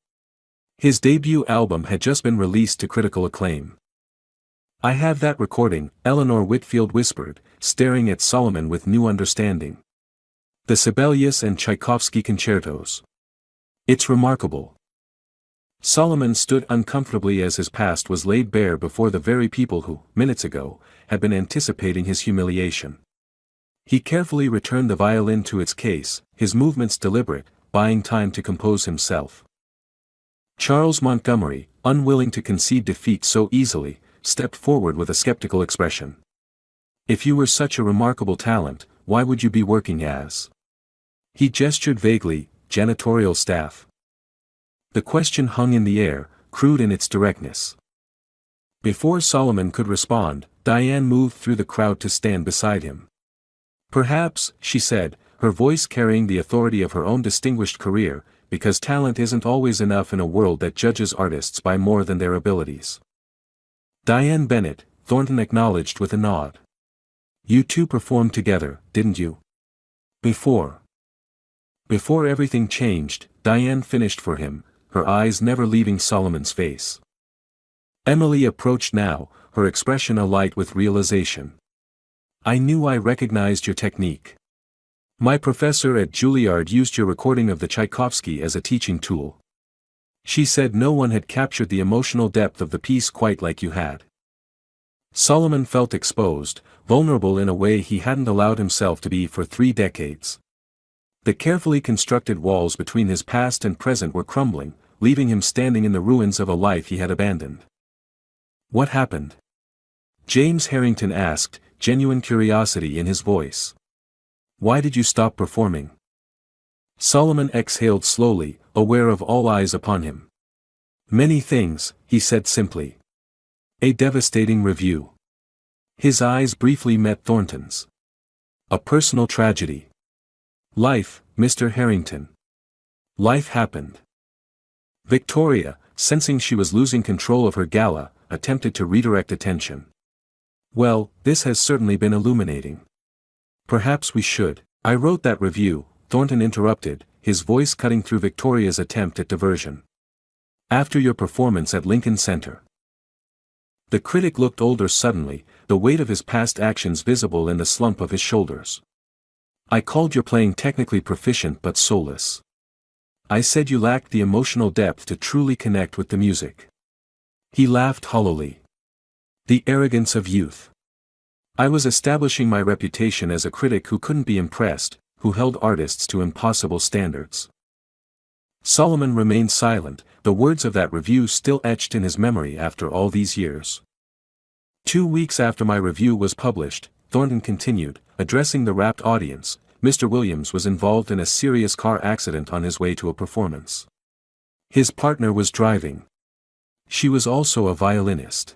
His debut album had just been released to critical acclaim. "I have that recording," Eleanor Whitfield whispered, staring at Solomon with new understanding. "The Sibelius and Tchaikovsky concertos. It's remarkable." Solomon stood uncomfortably as his past was laid bare before the very people who, minutes ago, had been anticipating his humiliation. He carefully returned the violin to its case, his movements deliberate, buying time to compose himself. Charles Montgomery, unwilling to concede defeat so easily, stepped forward with a skeptical expression. "If you were such a remarkable talent, why would you be working as?" He gestured vaguely, "janitorial staff." The question hung in the air, crude in its directness. Before Solomon could respond, Diane moved through the crowd to stand beside him. "Perhaps," she said, her voice carrying the authority of her own distinguished career, "because talent isn't always enough in a world that judges artists by more than their abilities." "Diane Bennett," Thornton acknowledged with a nod. "You two performed together, didn't you?" Before everything changed," Diane finished for him, her eyes never leaving Solomon's face. Emily approached now, her expression alight with realization. "I knew I recognized your technique. My professor at Juilliard used your recording of the Tchaikovsky as a teaching tool. She said no one had captured the emotional depth of the piece quite like you had." Solomon felt exposed, vulnerable in a way he hadn't allowed himself to be for 3 decades. The carefully constructed walls between his past and present were crumbling, leaving him standing in the ruins of a life he had abandoned. "What happened?" James Harrington asked, genuine curiosity in his voice. "Why did you stop performing?" Solomon exhaled slowly, aware of all eyes upon him. "Many things," he said simply. "A devastating review. His eyes briefly met Thornton's. A personal tragedy. Life, Mr. Harrington. Life happened. Victoria, sensing she was losing control of her gala, attempted to redirect attention. Well, this has certainly been illuminating. Perhaps we should. I wrote that review, Thornton interrupted, his voice cutting through Victoria's attempt at diversion. After your performance at Lincoln Center. The critic looked older suddenly, the weight of his past actions visible in the slump of his shoulders. I called your playing technically proficient but soulless. I said you lacked the emotional depth to truly connect with the music. He laughed hollowly. The arrogance of youth. I was establishing my reputation as a critic who couldn't be impressed, who held artists to impossible standards. Solomon remained silent, the words of that review still etched in his memory after all these years. 2 weeks after my review was published, Thornton continued, addressing the rapt audience, Mr. Williams was involved in a serious car accident on his way to a performance. His partner was driving. She was also a violinist.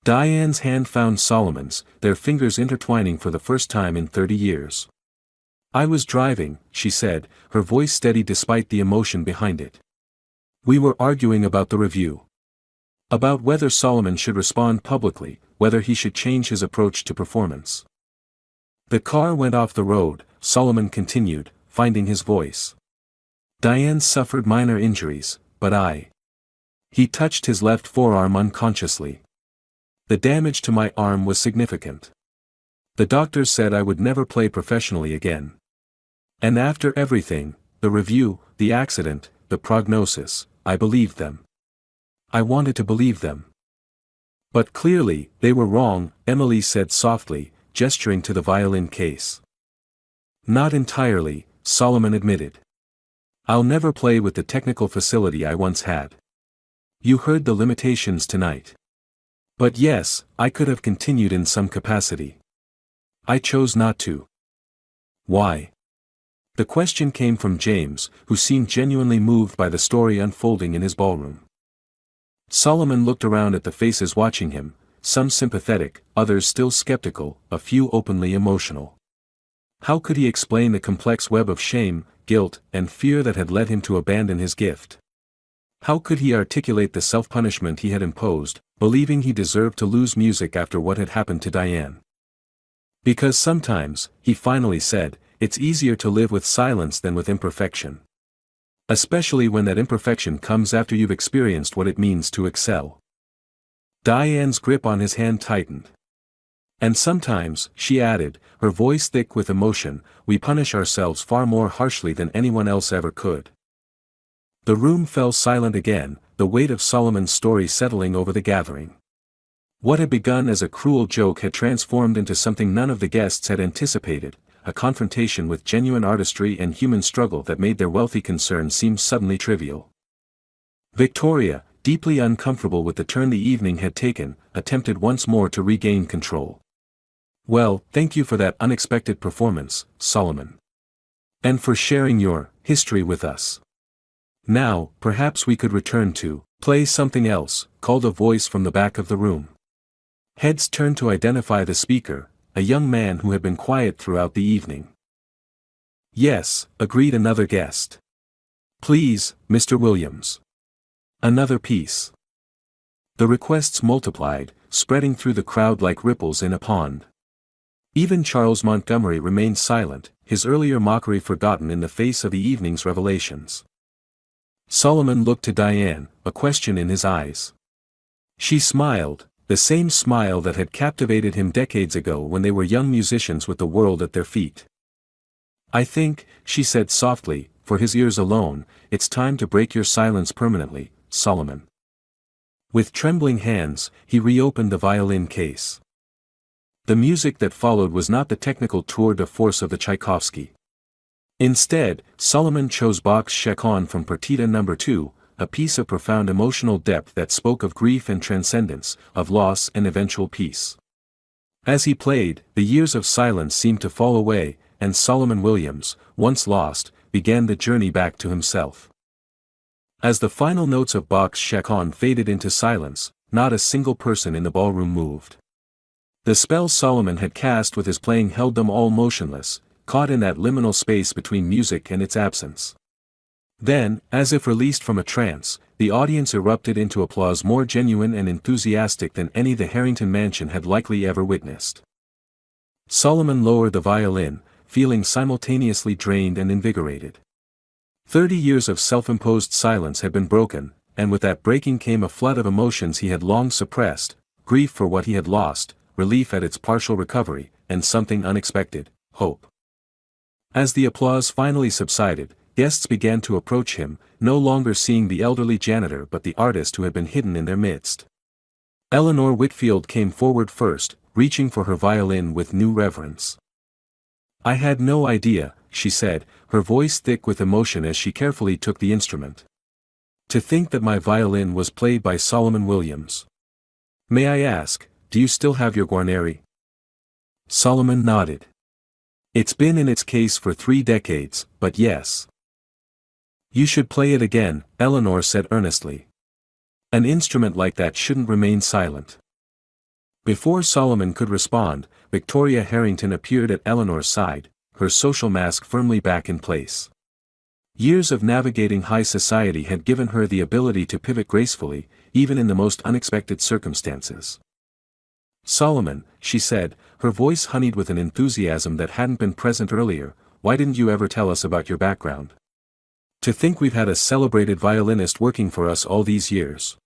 Diane's hand found Solomon's, their fingers intertwining for the first time in 30 years. I was driving, she said, her voice steady despite the emotion behind it. We were arguing about the review. About whether Solomon should respond publicly, whether he should change his approach to performance. The car went off the road, Solomon continued, finding his voice. Diane suffered minor injuries, but He touched his left forearm unconsciously. The damage to my arm was significant. The doctors said I would never play professionally again. And after everything, the review, the accident, the prognosis, I believed them. I wanted to believe them. But clearly, they were wrong, Emily said softly, gesturing to the violin case. Not entirely, Solomon admitted. I'll never play with the technical facility I once had. You heard the limitations tonight. But yes, I could have continued in some capacity. I chose not to. Why? The question came from James, who seemed genuinely moved by the story unfolding in his ballroom. Solomon looked around at the faces watching him, some sympathetic, others still skeptical, a few openly emotional. How could he explain the complex web of shame, guilt, and fear that had led him to abandon his gift? How could he articulate the self-punishment he had imposed, believing he deserved to lose music after what had happened to Diane? Because sometimes, he finally said, it's easier to live with silence than with imperfection. Especially when that imperfection comes after you've experienced what it means to excel. Diane's grip on his hand tightened. And sometimes, she added, her voice thick with emotion, we punish ourselves far more harshly than anyone else ever could. The room fell silent again, the weight of Solomon's story settling over the gathering. What had begun as a cruel joke had transformed into something none of the guests had anticipated, a confrontation with genuine artistry and human struggle that made their wealthy concern seem suddenly trivial. Victoria, deeply uncomfortable with the turn the evening had taken, attempted once more to regain control. Well, thank you for that unexpected performance, Solomon. And for sharing your history with us. Now, perhaps we could return to play something else, called a voice from the back of the room. Heads turned to identify the speaker, a young man who had been quiet throughout the evening. Yes, agreed another guest. Please, Mr. Williams. Another piece. The requests multiplied, spreading through the crowd like ripples in a pond. Even Charles Montgomery remained silent, his earlier mockery forgotten in the face of the evening's revelations. Solomon looked to Diane, a question in his eyes. She smiled, the same smile that had captivated him decades ago when they were young musicians with the world at their feet. I think, she said softly, for his ears alone, it's time to break your silence permanently, Solomon. With trembling hands, he reopened the violin case. The music that followed was not the technical tour de force of the Tchaikovsky. Instead, Solomon chose Bach's Chaconne from Partita No. 2, a piece of profound emotional depth that spoke of grief and transcendence, of loss and eventual peace. As he played, the years of silence seemed to fall away, and Solomon Williams, once lost, began the journey back to himself. As the final notes of Bach's Chaconne faded into silence, not a single person in the ballroom moved. The spell Solomon had cast with his playing held them all motionless, caught in that liminal space between music and its absence. Then, as if released from a trance, the audience erupted into applause more genuine and enthusiastic than any the Harrington mansion had likely ever witnessed. Solomon lowered the violin, feeling simultaneously drained and invigorated. 30 years of self-imposed silence had been broken, and with that breaking came a flood of emotions he had long suppressed: grief for what he had lost, relief at its partial recovery, and something unexpected: hope. As the applause finally subsided, guests began to approach him, no longer seeing the elderly janitor but the artist who had been hidden in their midst. Eleanor Whitfield came forward first, reaching for her violin with new reverence. "I had no idea," she said, her voice thick with emotion as she carefully took the instrument. "To think that my violin was played by Solomon Williams. May I ask, do you still have your Guarneri?" Solomon nodded. "It's been in its case for 3 decades, but yes." "You should play it again," Eleanor said earnestly. "An instrument like that shouldn't remain silent." Before Solomon could respond, Victoria Harrington appeared at Eleanor's side, her social mask firmly back in place. Years of navigating high society had given her the ability to pivot gracefully, even in the most unexpected circumstances. "Solomon," she said, her voice honeyed with an enthusiasm that hadn't been present earlier, "why didn't you ever tell us about your background? To think we've had a celebrated violinist working for us all these years."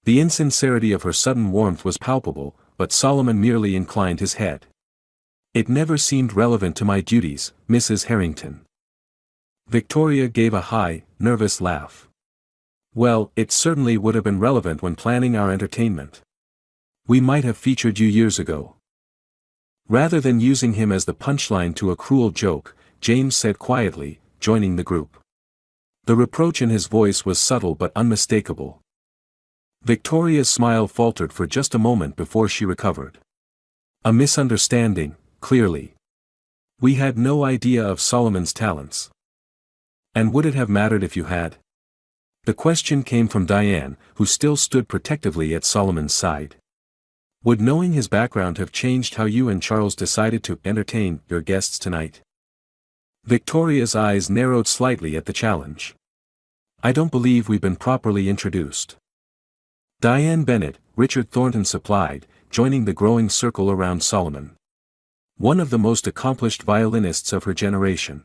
The insincerity of her sudden warmth was palpable, but Solomon merely inclined his head. "It never seemed relevant to my duties, Mrs. Harrington." Victoria gave a high, nervous laugh. "Well, it certainly would have been relevant when planning our entertainment. We might have featured you years ago." Rather than using him as the punchline to a cruel joke, James said quietly, joining the group. The reproach in his voice was subtle but unmistakable. Victoria's smile faltered for just a moment before she recovered. "A misunderstanding, clearly. We had no idea of Solomon's talents." "And would it have mattered if you had?" The question came from Diane, who still stood protectively at Solomon's side. "Would knowing his background have changed how you and Charles decided to entertain your guests tonight?" Victoria's eyes narrowed slightly at the challenge. "I don't believe we've been properly introduced." Diane Bennett, Richard Thornton supplied, joining the growing circle around Solomon. One of the most accomplished violinists of her generation.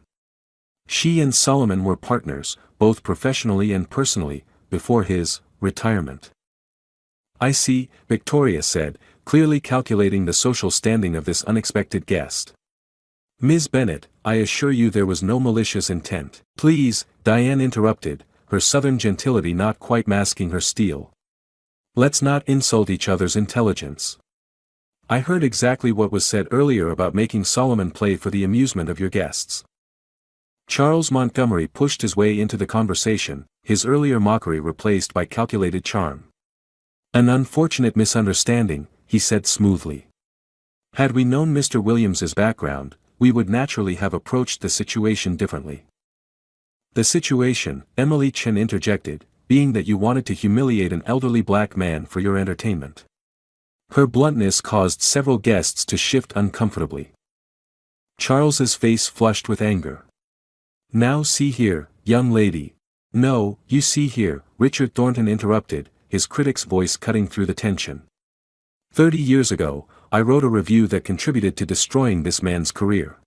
She and Solomon were partners, both professionally and personally, before his retirement. "I see," Victoria said, clearly calculating the social standing of this unexpected guest. "Ms. Bennett, I assure you there was no malicious intent." "Please," Diane interrupted, her southern gentility not quite masking her steel. "Let's not insult each other's intelligence. I heard exactly what was said earlier about making Solomon play for the amusement of your guests." Charles Montgomery pushed his way into the conversation, his earlier mockery replaced by calculated charm. "An unfortunate misunderstanding," he said smoothly. "Had we known Mr. Williams's background, we would naturally have approached the situation differently." "The situation," Emily Chen interjected, "being that you wanted to humiliate an elderly black man for your entertainment." Her bluntness caused several guests to shift uncomfortably. Charles's face flushed with anger. "Now see here, young lady." "No, you see here," Richard Thornton interrupted, his critic's voice cutting through the tension. 30 years ago, I wrote a review that contributed to destroying this man's career.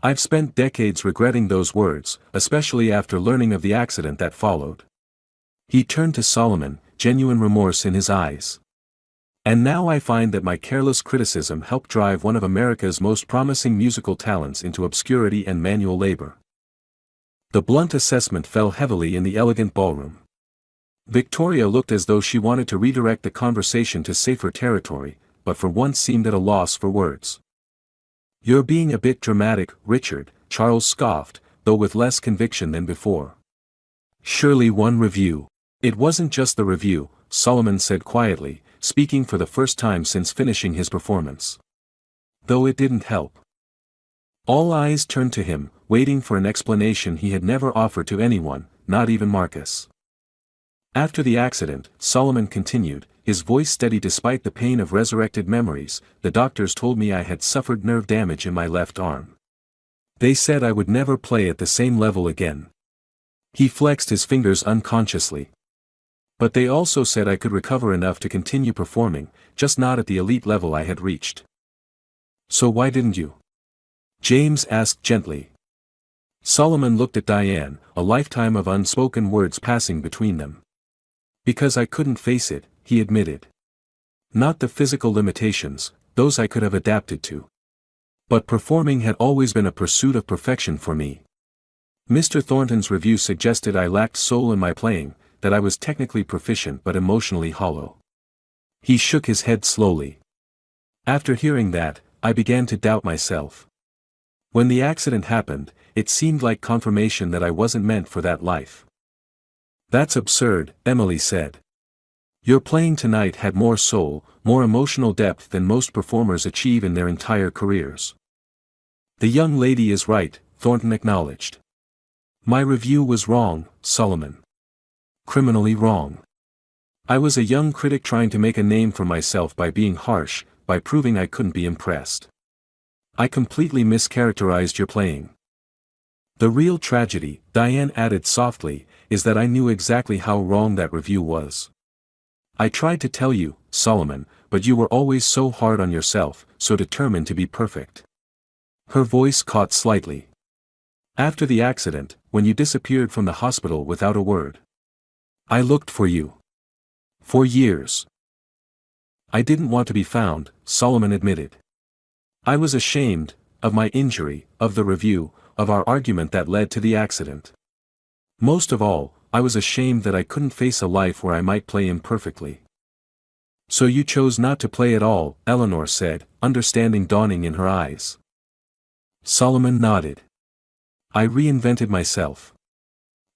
I've spent decades regretting those words, especially after learning of the accident that followed." He turned to Solomon, genuine remorse in his eyes. "And now I find that my careless criticism helped drive one of America's most promising musical talents into obscurity and manual labor." The blunt assessment fell heavily in the elegant ballroom. Victoria looked as though she wanted to redirect the conversation to safer territory, but for once seemed at a loss for words. "You're being a bit dramatic, Richard," Charles scoffed, though with less conviction than before. "Surely one review." "It wasn't just the review," Solomon said quietly, speaking for the first time since finishing his performance. "Though it didn't help." All eyes turned to him, waiting for an explanation he had never offered to anyone, not even Marcus. "After the accident," Solomon continued, his voice steady despite the pain of resurrected memories. The doctors told me I had suffered nerve damage in my left arm. They said I would never play at the same level again. He flexed his fingers unconsciously. But they also said I could recover enough to continue performing, just not at the elite level I had reached. So why didn't you? James asked gently. Solomon looked at Diane, a lifetime of unspoken words passing between them. Because I couldn't face it, he admitted. Not the physical limitations, those I could have adapted to. But performing had always been a pursuit of perfection for me. Mr. Thornton's review suggested I lacked soul in my playing, that I was technically proficient but emotionally hollow. He shook his head slowly. After hearing that, I began to doubt myself. When the accident happened, it seemed like confirmation that I wasn't meant for that life. That's absurd, Emily said. Your playing tonight had more soul, more emotional depth than most performers achieve in their entire careers. The young lady is right, Thornton acknowledged. My review was wrong, Solomon. Criminally wrong. I was a young critic trying to make a name for myself by being harsh, by proving I couldn't be impressed. I completely mischaracterized your playing. The real tragedy, Diane added softly, is that I knew exactly how wrong that review was. I tried to tell you, Solomon, but you were always so hard on yourself, so determined to be perfect. Her voice caught slightly. After the accident, when you disappeared from the hospital without a word. I looked for you. For years. I didn't want to be found, Solomon admitted. I was ashamed, of my injury, of the review, of our argument that led to the accident. Most of all, I was ashamed that I couldn't face a life where I might play imperfectly. So you chose not to play at all, Eleanor said, understanding dawning in her eyes. Solomon nodded. I reinvented myself.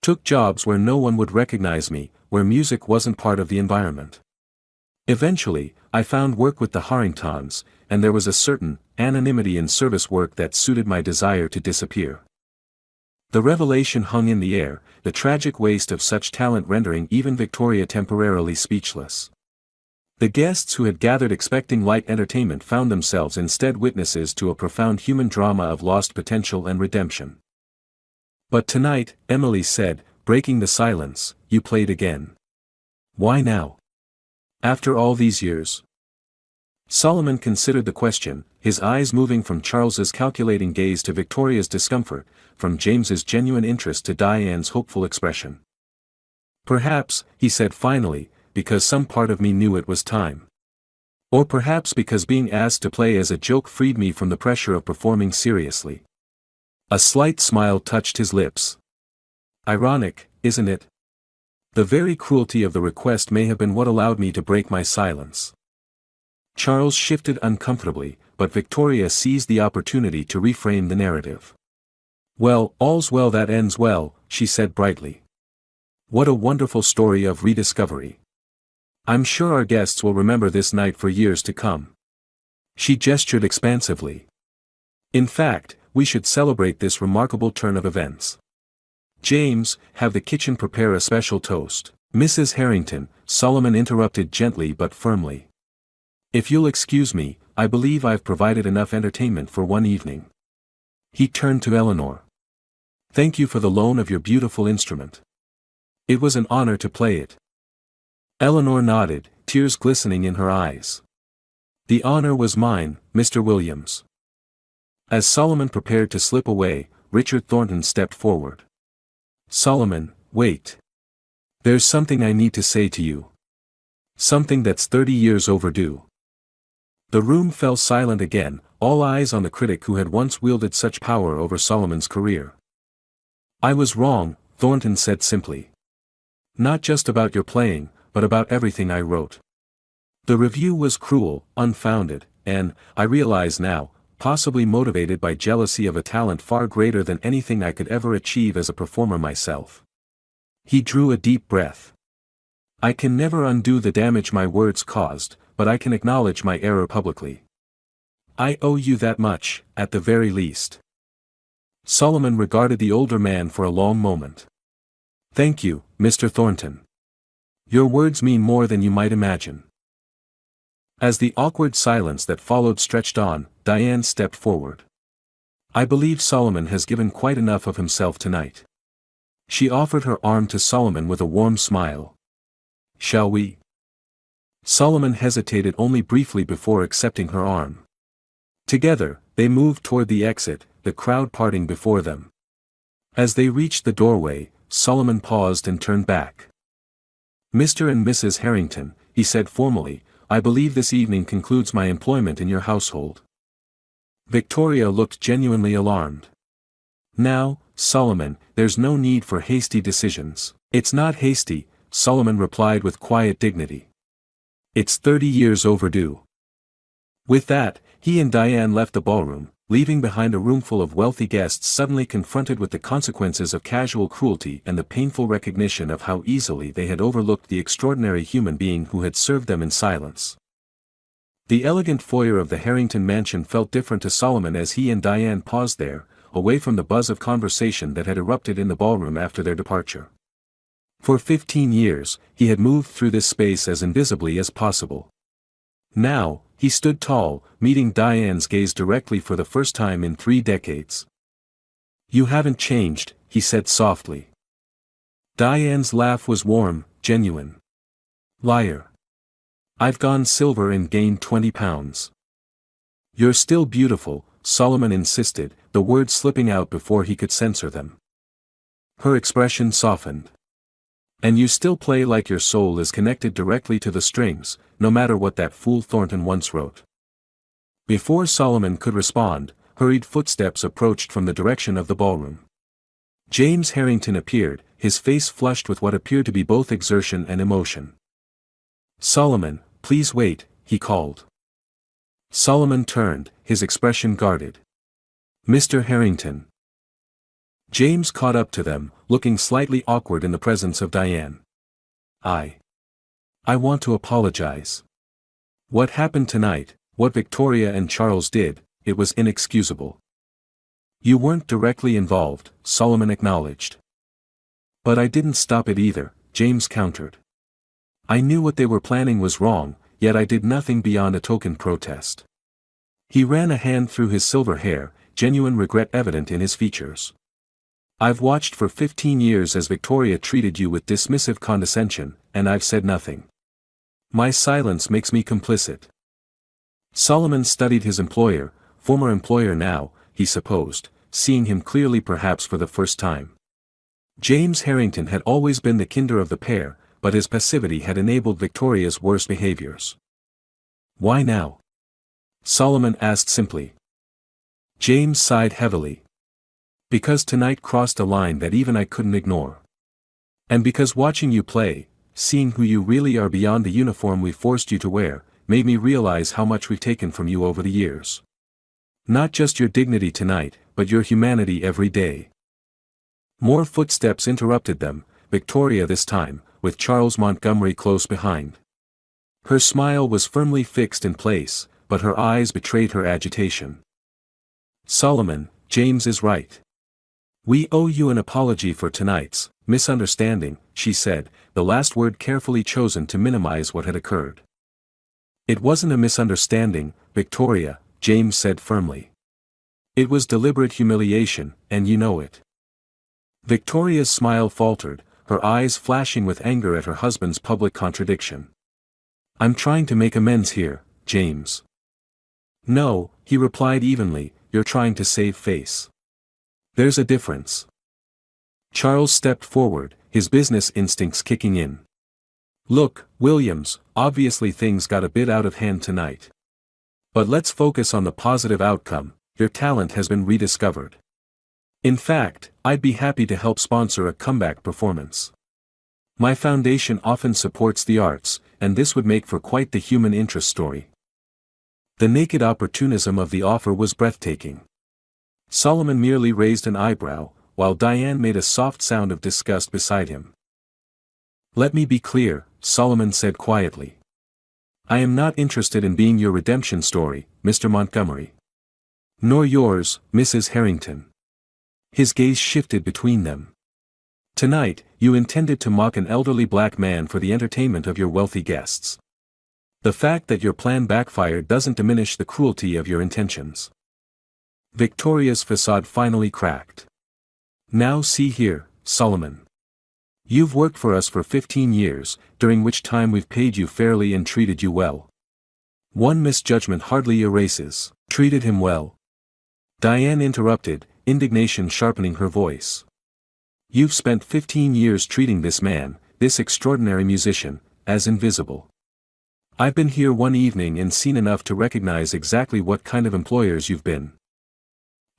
Took jobs where no one would recognize me, where music wasn't part of the environment. Eventually, I found work with the Harringtons, and there was a certain anonymity in service work that suited my desire to disappear. The revelation hung in the air, the tragic waste of such talent rendering even Victoria temporarily speechless. The guests who had gathered expecting light entertainment found themselves instead witnesses to a profound human drama of lost potential and redemption. But tonight, Emily said, breaking the silence, you played again. Why now? After all these years? Solomon considered the question, his eyes moving from Charles's calculating gaze to Victoria's discomfort, from James's genuine interest to Diane's hopeful expression. Perhaps, he said finally, because some part of me knew it was time. Or perhaps because being asked to play as a joke freed me from the pressure of performing seriously. A slight smile touched his lips. Ironic, isn't it? The very cruelty of the request may have been what allowed me to break my silence. Charles shifted uncomfortably, but Victoria seized the opportunity to reframe the narrative. Well, all's well that ends well, she said brightly. What a wonderful story of rediscovery. I'm sure our guests will remember this night for years to come. She gestured expansively. In fact, we should celebrate this remarkable turn of events. James, have the kitchen prepare a special toast. Mrs. Harrington, Solomon interrupted gently but firmly. If you'll excuse me, I believe I've provided enough entertainment for one evening. He turned to Eleanor. Thank you for the loan of your beautiful instrument. It was an honor to play it. Eleanor nodded, tears glistening in her eyes. The honor was mine, Mr. Williams. As Solomon prepared to slip away, Richard Thornton stepped forward. Solomon, wait. There's something I need to say to you. Something that's 30 years overdue. The room fell silent again, all eyes on the critic who had once wielded such power over Solomon's career. I was wrong, Thornton said simply. Not just about your playing, but about everything I wrote. The review was cruel, unfounded, and, I realize now, possibly motivated by jealousy of a talent far greater than anything I could ever achieve as a performer myself. He drew a deep breath. I can never undo the damage my words caused, but I can acknowledge my error publicly. I owe you that much, at the very least. Solomon regarded the older man for a long moment. Thank you, Mr. Thornton. Your words mean more than you might imagine. As the awkward silence that followed stretched on, Diane stepped forward. I believe Solomon has given quite enough of himself tonight. She offered her arm to Solomon with a warm smile. Shall we? Solomon hesitated only briefly before accepting her arm. Together, they moved toward the exit, the crowd parting before them. As they reached the doorway, Solomon paused and turned back. Mr. and Mrs. Harrington, he said formally, I believe this evening concludes my employment in your household. Victoria looked genuinely alarmed. Now, Solomon, there's no need for hasty decisions. It's not hasty, Solomon replied with quiet dignity. It's 30 years overdue. With that, he and Diane left the ballroom, leaving behind a roomful of wealthy guests suddenly confronted with the consequences of casual cruelty and the painful recognition of how easily they had overlooked the extraordinary human being who had served them in silence. The elegant foyer of the Harrington mansion felt different to Solomon as he and Diane paused there, away from the buzz of conversation that had erupted in the ballroom after their departure. For 15 years, he had moved through this space as invisibly as possible. Now, he stood tall, meeting Diane's gaze directly for the first time in 3 decades. You haven't changed, he said softly. Diane's laugh was warm, genuine. Liar. I've gone silver and gained 20 pounds. You're still beautiful, Solomon insisted, the words slipping out before he could censor them. Her expression softened. And you still play like your soul is connected directly to the strings, no matter what that fool Thornton once wrote. Before Solomon could respond, hurried footsteps approached from the direction of the ballroom. James Harrington appeared, his face flushed with what appeared to be both exertion and emotion. Solomon, please wait, he called. Solomon turned, his expression guarded. Mr. Harrington. James caught up to them, looking slightly awkward in the presence of Diane. I want to apologize. What happened tonight, what Victoria and Charles did, it was inexcusable. You weren't directly involved, Solomon acknowledged. But I didn't stop it either, James countered. I knew what they were planning was wrong, yet I did nothing beyond a token protest. He ran a hand through his silver hair, genuine regret evident in his features. I've watched for 15 years as Victoria treated you with dismissive condescension, and I've said nothing. My silence makes me complicit. Solomon studied his employer, former employer now, he supposed, seeing him clearly perhaps for the first time. James Harrington had always been the kinder of the pair, but his passivity had enabled Victoria's worst behaviors. Why now? Solomon asked simply. James sighed heavily. Because tonight crossed a line that even I couldn't ignore. And because watching you play, seeing who you really are beyond the uniform we forced you to wear, made me realize how much we've taken from you over the years. Not just your dignity tonight, but your humanity every day. More footsteps interrupted them, Victoria this time, with Charles Montgomery close behind. Her smile was firmly fixed in place, but her eyes betrayed her agitation. Solomon, James is right. We owe you an apology for tonight's misunderstanding, she said, the last word carefully chosen to minimize what had occurred. It wasn't a misunderstanding, Victoria, James said firmly. It was deliberate humiliation, and you know it. Victoria's smile faltered, her eyes flashing with anger at her husband's public contradiction. I'm trying to make amends here, James. No, he replied evenly, you're trying to save face. There's a difference. Charles stepped forward, his business instincts kicking in. Look, Williams, obviously things got a bit out of hand tonight. But let's focus on the positive outcome, your talent has been rediscovered. In fact, I'd be happy to help sponsor a comeback performance. My foundation often supports the arts, and this would make for quite the human interest story. The naked opportunism of the offer was breathtaking. Solomon merely raised an eyebrow, while Diane made a soft sound of disgust beside him. Let me be clear, Solomon said quietly. I am not interested in being your redemption story, Mr. Montgomery. Nor yours, Mrs. Harrington. His gaze shifted between them. Tonight, you intended to mock an elderly black man for the entertainment of your wealthy guests. The fact that your plan backfired doesn't diminish the cruelty of your intentions. Victoria's facade finally cracked. Now see here, Solomon. You've worked for us for 15 years, during which time we've paid you fairly and treated you well. One misjudgment hardly erases, treated him well. Diane interrupted, indignation sharpening her voice. You've spent 15 years treating this man, this extraordinary musician, as invisible. I've been here one evening and seen enough to recognize exactly what kind of employers you've been.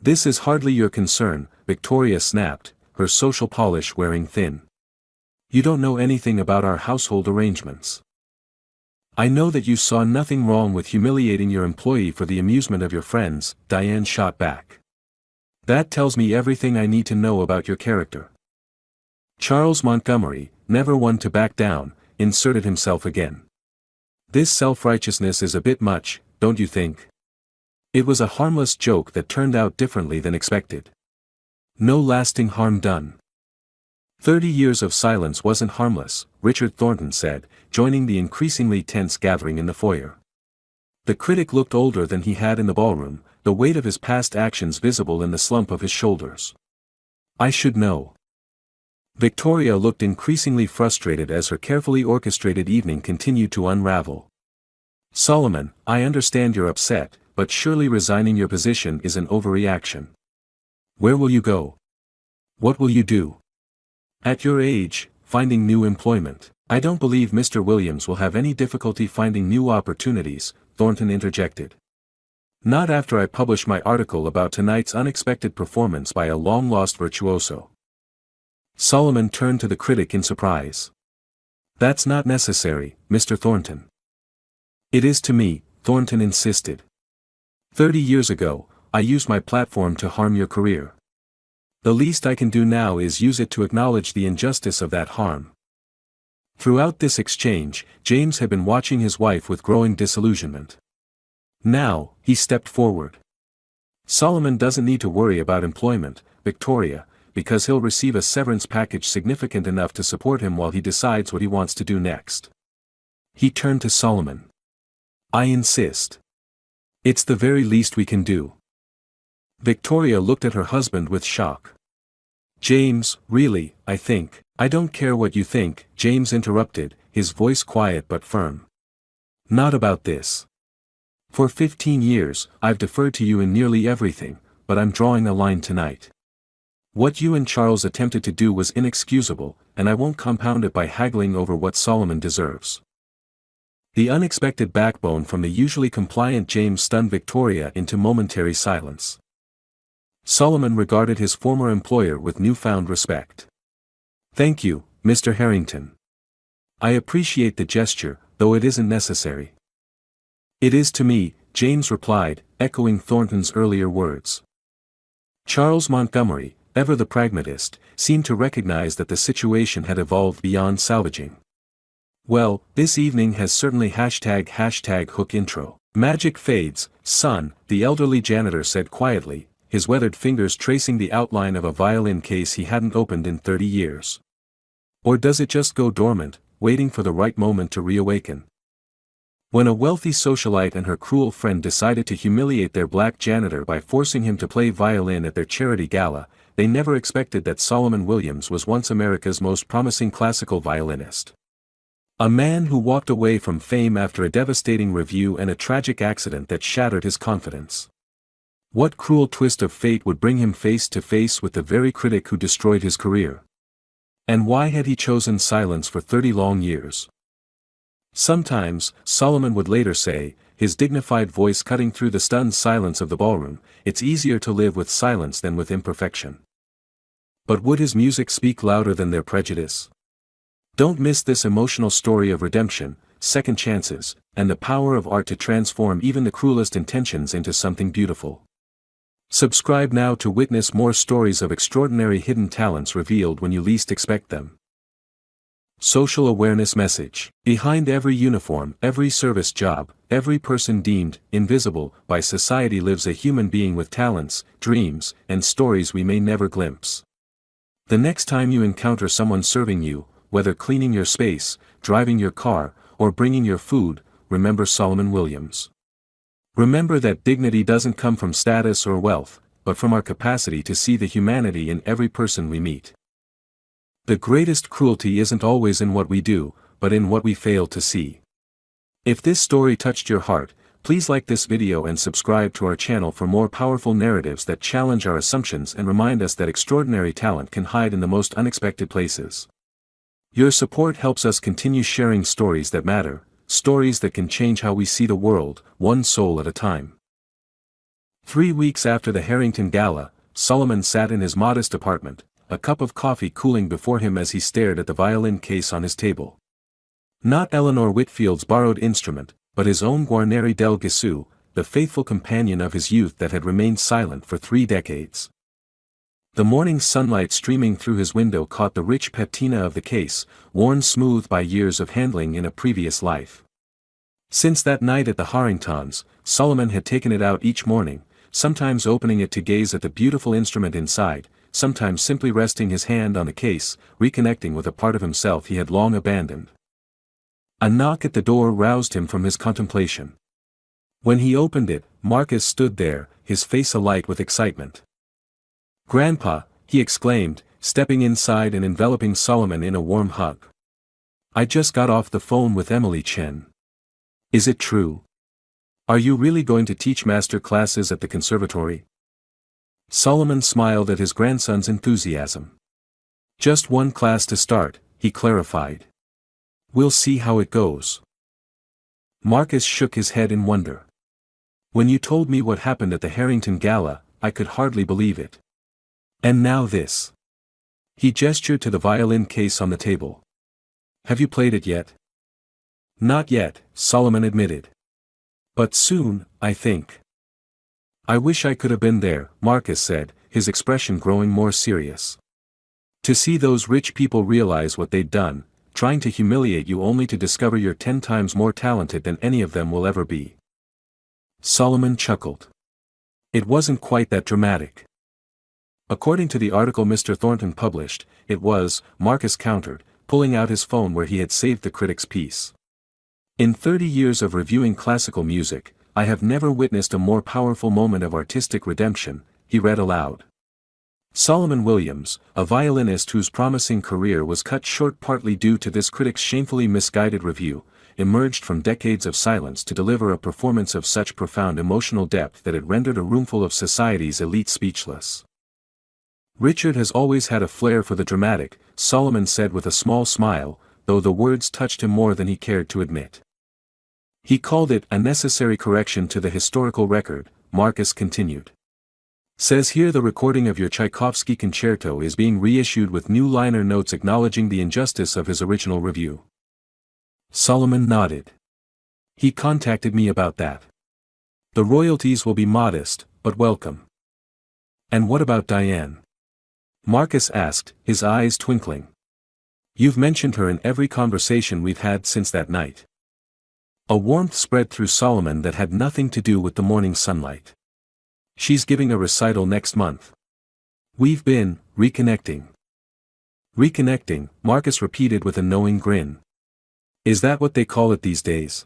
This is hardly your concern, Victoria snapped, her social polish wearing thin. You don't know anything about our household arrangements. I know that you saw nothing wrong with humiliating your employee for the amusement of your friends, Diane shot back. That tells me everything I need to know about your character. Charles Montgomery, never one to back down, inserted himself again. This self-righteousness is a bit much, don't you think? It was a harmless joke that turned out differently than expected. No lasting harm done. 30 years of silence wasn't harmless, Richard Thornton said, joining the increasingly tense gathering in the foyer. The critic looked older than he had in the ballroom, the weight of his past actions visible in the slump of his shoulders. I should know. Victoria looked increasingly frustrated as her carefully orchestrated evening continued to unravel. Solomon, I understand you're upset, but surely resigning your position is an overreaction. Where will you go? What will you do? At your age, finding new employment. I don't believe Mr. Williams will have any difficulty finding new opportunities, Thornton interjected. Not after I publish my article about tonight's unexpected performance by a long-lost virtuoso. Solomon turned to the critic in surprise. That's not necessary, Mr. Thornton. It is to me, Thornton insisted. 30 years ago, I used my platform to harm your career. The least I can do now is use it to acknowledge the injustice of that harm. Throughout this exchange, James had been watching his wife with growing disillusionment. Now, he stepped forward. Solomon doesn't need to worry about employment, Victoria, because he'll receive a severance package significant enough to support him while he decides what he wants to do next. He turned to Solomon. I insist. It's the very least we can do. Victoria looked at her husband with shock. James, really, I think. I don't care what you think, James interrupted, his voice quiet but firm. Not about this. For 15 years, I've deferred to you in nearly everything, but I'm drawing a line tonight. What you and Charles attempted to do was inexcusable, and I won't compound it by haggling over what Solomon deserves. The unexpected backbone from the usually compliant James stunned Victoria into momentary silence. Solomon regarded his former employer with newfound respect. Thank you, Mr. Harrington. I appreciate the gesture, though it isn't necessary. It is to me, James replied, echoing Thornton's earlier words. Charles Montgomery, ever the pragmatist, seemed to recognize that the situation had evolved beyond salvaging. Well, this evening has certainly ## hook intro. Magic fades, son, the elderly janitor said quietly, his weathered fingers tracing the outline of a violin case he hadn't opened in 30 years. Or does it just go dormant, waiting for the right moment to reawaken? When a wealthy socialite and her cruel friend decided to humiliate their black janitor by forcing him to play violin at their charity gala, they never expected that Solomon Williams was once America's most promising classical violinist. A man who walked away from fame after a devastating review and a tragic accident that shattered his confidence. What cruel twist of fate would bring him face to face with the very critic who destroyed his career? And why had he chosen silence for 30 long years? Sometimes, Solomon would later say, his dignified voice cutting through the stunned silence of the ballroom, it's easier to live with silence than with imperfection. But would his music speak louder than their prejudice? Don't miss this emotional story of redemption, second chances, and the power of art to transform even the cruelest intentions into something beautiful. Subscribe now to witness more stories of extraordinary hidden talents revealed when you least expect them. Social awareness message. Behind every uniform, every service job, every person deemed invisible by society lives a human being with talents, dreams, and stories we may never glimpse. The next time you encounter someone serving you, whether cleaning your space, driving your car, or bringing your food, remember Solomon Williams. Remember that dignity doesn't come from status or wealth, but from our capacity to see the humanity in every person we meet. The greatest cruelty isn't always in what we do, but in what we fail to see. If this story touched your heart, please like this video and subscribe to our channel for more powerful narratives that challenge our assumptions and remind us that extraordinary talent can hide in the most unexpected places. Your support helps us continue sharing stories that matter, stories that can change how we see the world, one soul at a time. 3 weeks after the Harrington Gala, Solomon sat in his modest apartment, a cup of coffee cooling before him as he stared at the violin case on his table. Not Eleanor Whitfield's borrowed instrument, but his own Guarneri del Gesù, the faithful companion of his youth that had remained silent for 3 decades. The morning sunlight streaming through his window caught the rich patina of the case, worn smooth by years of handling in a previous life. Since that night at the Harringtons, Solomon had taken it out each morning, sometimes opening it to gaze at the beautiful instrument inside, sometimes simply resting his hand on the case, reconnecting with a part of himself he had long abandoned. A knock at the door roused him from his contemplation. When he opened it, Marcus stood there, his face alight with excitement. "Grandpa," he exclaimed, stepping inside and enveloping Solomon in a warm hug. "I just got off the phone with Emily Chen. Is it true? Are you really going to teach master classes at the conservatory?" Solomon smiled at his grandson's enthusiasm. "Just one class to start," he clarified. "We'll see how it goes." Marcus shook his head in wonder. "When you told me what happened at the Harrington Gala, I could hardly believe it. And now this." He gestured to the violin case on the table. "Have you played it yet?" "Not yet," Solomon admitted. "But soon, I think." "I wish I could have been there," Marcus said, his expression growing more serious. "To see those rich people realize what they'd done, trying to humiliate you only to discover you're 10 times more talented than any of them will ever be." Solomon chuckled. "It wasn't quite that dramatic." According to the article Mr. Thornton published, it was, Marcus countered, pulling out his phone where he had saved the critic's piece. "In 30 years of reviewing classical music, I have never witnessed a more powerful moment of artistic redemption," he read aloud. Solomon Williams, a violinist whose promising career was cut short partly due to this critic's shamefully misguided review, emerged from decades of silence to deliver a performance of such profound emotional depth that it rendered a roomful of society's elite speechless. "Richard has always had a flair for the dramatic," Solomon said with a small smile, though the words touched him more than he cared to admit. "He called it a necessary correction to the historical record," Marcus continued. "Says here the recording of your Tchaikovsky concerto is being reissued with new liner notes acknowledging the injustice of his original review." Solomon nodded. "He contacted me about that. The royalties will be modest, but welcome." "And what about Diane?" Marcus asked, his eyes twinkling. "You've mentioned her in every conversation we've had since that night." A warmth spread through Solomon that had nothing to do with the morning sunlight. "She's giving a recital next month. We've been reconnecting." "Reconnecting," Marcus repeated with a knowing grin. "Is that what they call it these days?"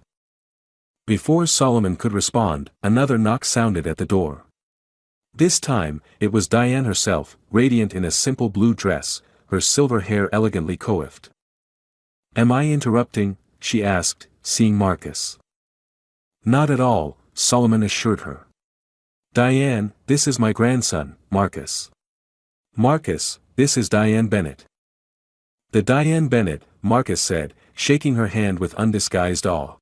Before Solomon could respond, another knock sounded at the door. This time, it was Diane herself, radiant in a simple blue dress, her silver hair elegantly coiffed. "Am I interrupting?" she asked, seeing Marcus. "Not at all," Solomon assured her. "Diane, this is my grandson, Marcus." "Marcus, this is Diane Bennett." "The Diane Bennett," Marcus said, shaking her hand with undisguised awe.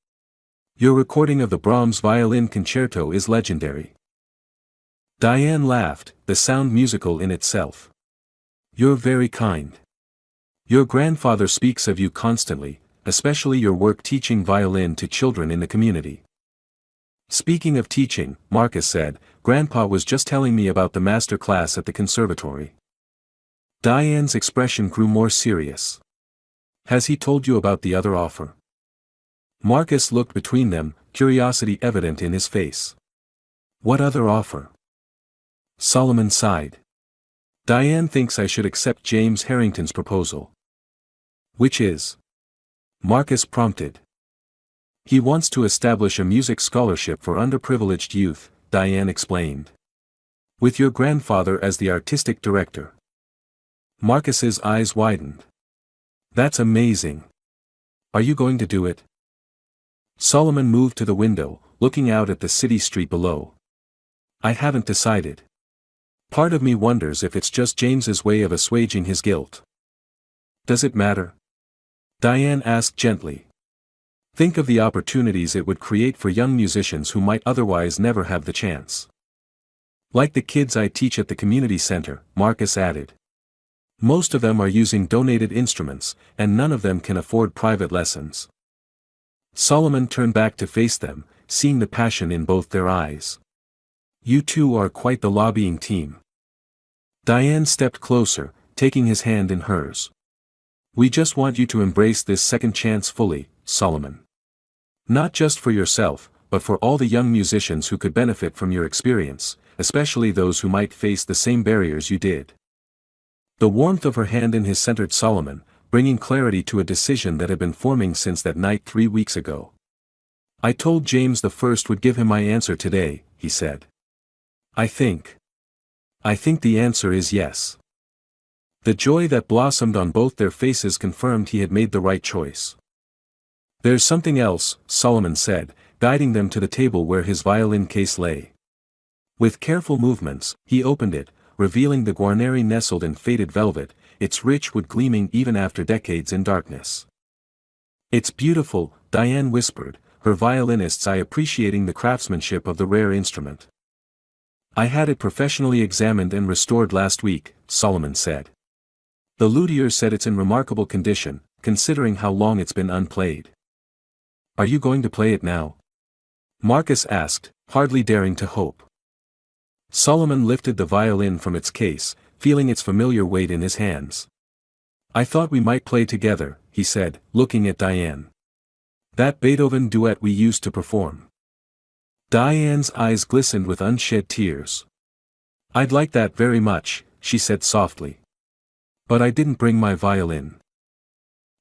"Your recording of the Brahms violin concerto is legendary." Diane laughed, the sound musical in itself. "You're very kind. Your grandfather speaks of you constantly, especially your work teaching violin to children in the community." "Speaking of teaching," Marcus said, "Grandpa was just telling me about the master class at the conservatory." Diane's expression grew more serious. "Has he told you about the other offer?" Marcus looked between them, curiosity evident in his face. "What other offer?" Solomon sighed. "Diane thinks I should accept James Harrington's proposal." "Which is?" Marcus prompted. He wants to establish a music scholarship for underprivileged youth, Diane explained. With your grandfather as the artistic director. Marcus's eyes widened. That's amazing. Are you going to do it? Solomon moved to the window, looking out at the city street below. I haven't decided. Part of me wonders if it's just James's way of assuaging his guilt. Does it matter? Diane asked gently. Think of the opportunities it would create for young musicians who might otherwise never have the chance. Like the kids I teach at the community center, Marcus added. Most of them are using donated instruments, and none of them can afford private lessons. Solomon turned back to face them, seeing the passion in both their eyes. You two are quite the lobbying team. Diane stepped closer, taking his hand in hers. We just want you to embrace this second chance fully, Solomon. Not just for yourself, but for all the young musicians who could benefit from your experience, especially those who might face the same barriers you did. The warmth of her hand in his centered Solomon, bringing clarity to a decision that had been forming since that night 3 weeks ago. I told James the first would give him my answer today, he said. I think the answer is yes. The joy that blossomed on both their faces confirmed he had made the right choice. There's something else, Solomon said, guiding them to the table where his violin case lay. With careful movements, he opened it, revealing the Guarneri nestled in faded velvet, its rich wood gleaming even after decades in darkness. It's beautiful, Diane whispered, her violinist's eye appreciating the craftsmanship of the rare instrument. I had it professionally examined and restored last week, Solomon said. The luthier said it's in remarkable condition, considering how long it's been unplayed. Are you going to play it now? Marcus asked, hardly daring to hope. Solomon lifted the violin from its case, feeling its familiar weight in his hands. I thought we might play together, he said, looking at Diane. That Beethoven duet we used to perform. Diane's eyes glistened with unshed tears. I'd like that very much, she said softly. But I didn't bring my violin.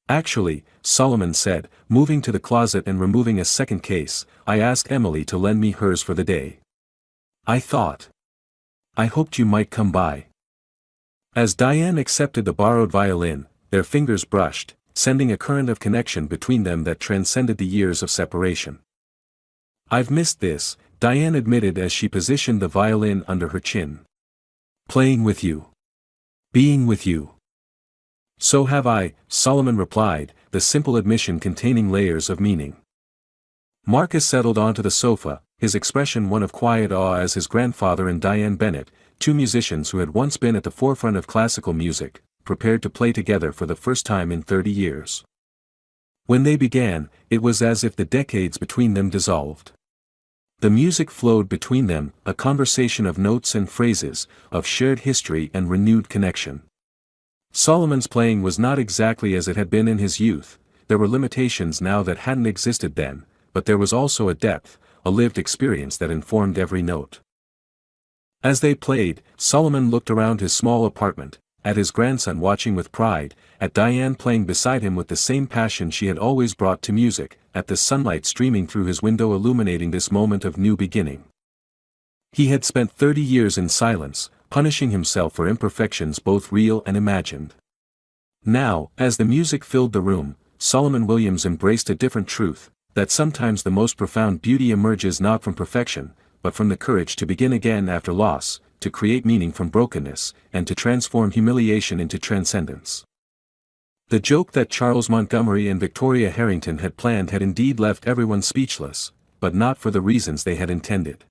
Actually, Solomon said, moving to the closet and removing a second case, I asked Emily to lend me hers for the day. I hoped you might come by. As Diane accepted the borrowed violin, their fingers brushed, sending a current of connection between them that transcended the years of separation. I've missed this, Diane admitted as she positioned the violin under her chin. Playing with you. Being with you. So have I, Solomon replied, the simple admission containing layers of meaning. Marcus settled onto the sofa, his expression one of quiet awe as his grandfather and Diane Bennett, two musicians who had once been at the forefront of classical music, prepared to play together for the first time in 30 years. When they began, it was as if the decades between them dissolved. The music flowed between them, a conversation of notes and phrases, of shared history and renewed connection. Solomon's playing was not exactly as it had been in his youth, there were limitations now that hadn't existed then, but there was also a depth, a lived experience that informed every note. As they played, Solomon looked around his small apartment, at his grandson watching with pride, at Diane playing beside him with the same passion she had always brought to music, at the sunlight streaming through his window illuminating this moment of new beginning. He had spent 30 years in silence, punishing himself for imperfections both real and imagined. Now, as the music filled the room, Solomon Williams embraced a different truth, that sometimes the most profound beauty emerges not from perfection, but from the courage to begin again after loss, to create meaning from brokenness, and to transform humiliation into transcendence. The joke that Charles Montgomery and Victoria Harrington had planned had indeed left everyone speechless, but not for the reasons they had intended.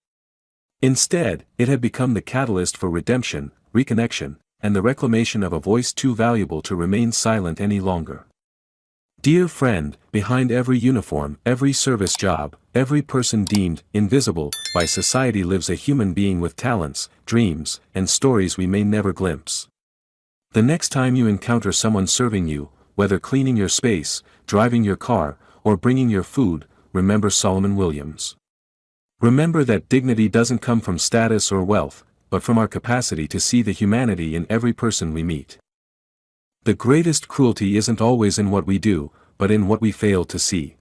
Instead, it had become the catalyst for redemption, reconnection, and the reclamation of a voice too valuable to remain silent any longer. Dear friend, behind every uniform, every service job, every person deemed invisible by society lives a human being with talents, dreams, and stories we may never glimpse. The next time you encounter someone serving you, whether cleaning your space, driving your car, or bringing your food, remember Solomon Williams. Remember that dignity doesn't come from status or wealth, but from our capacity to see the humanity in every person we meet. The greatest cruelty isn't always in what we do, but in what we fail to see.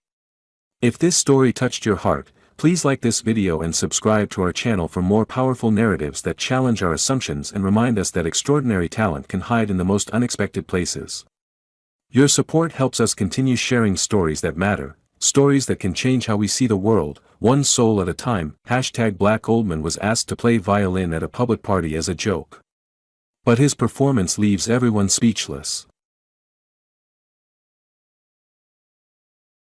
If this story touched your heart, please like this video and subscribe to our channel for more powerful narratives that challenge our assumptions and remind us that extraordinary talent can hide in the most unexpected places. Your support helps us continue sharing stories that matter, stories that can change how we see the world, one soul at a time. Black Oldman was asked to play violin at a public party as a joke. But his performance leaves everyone speechless.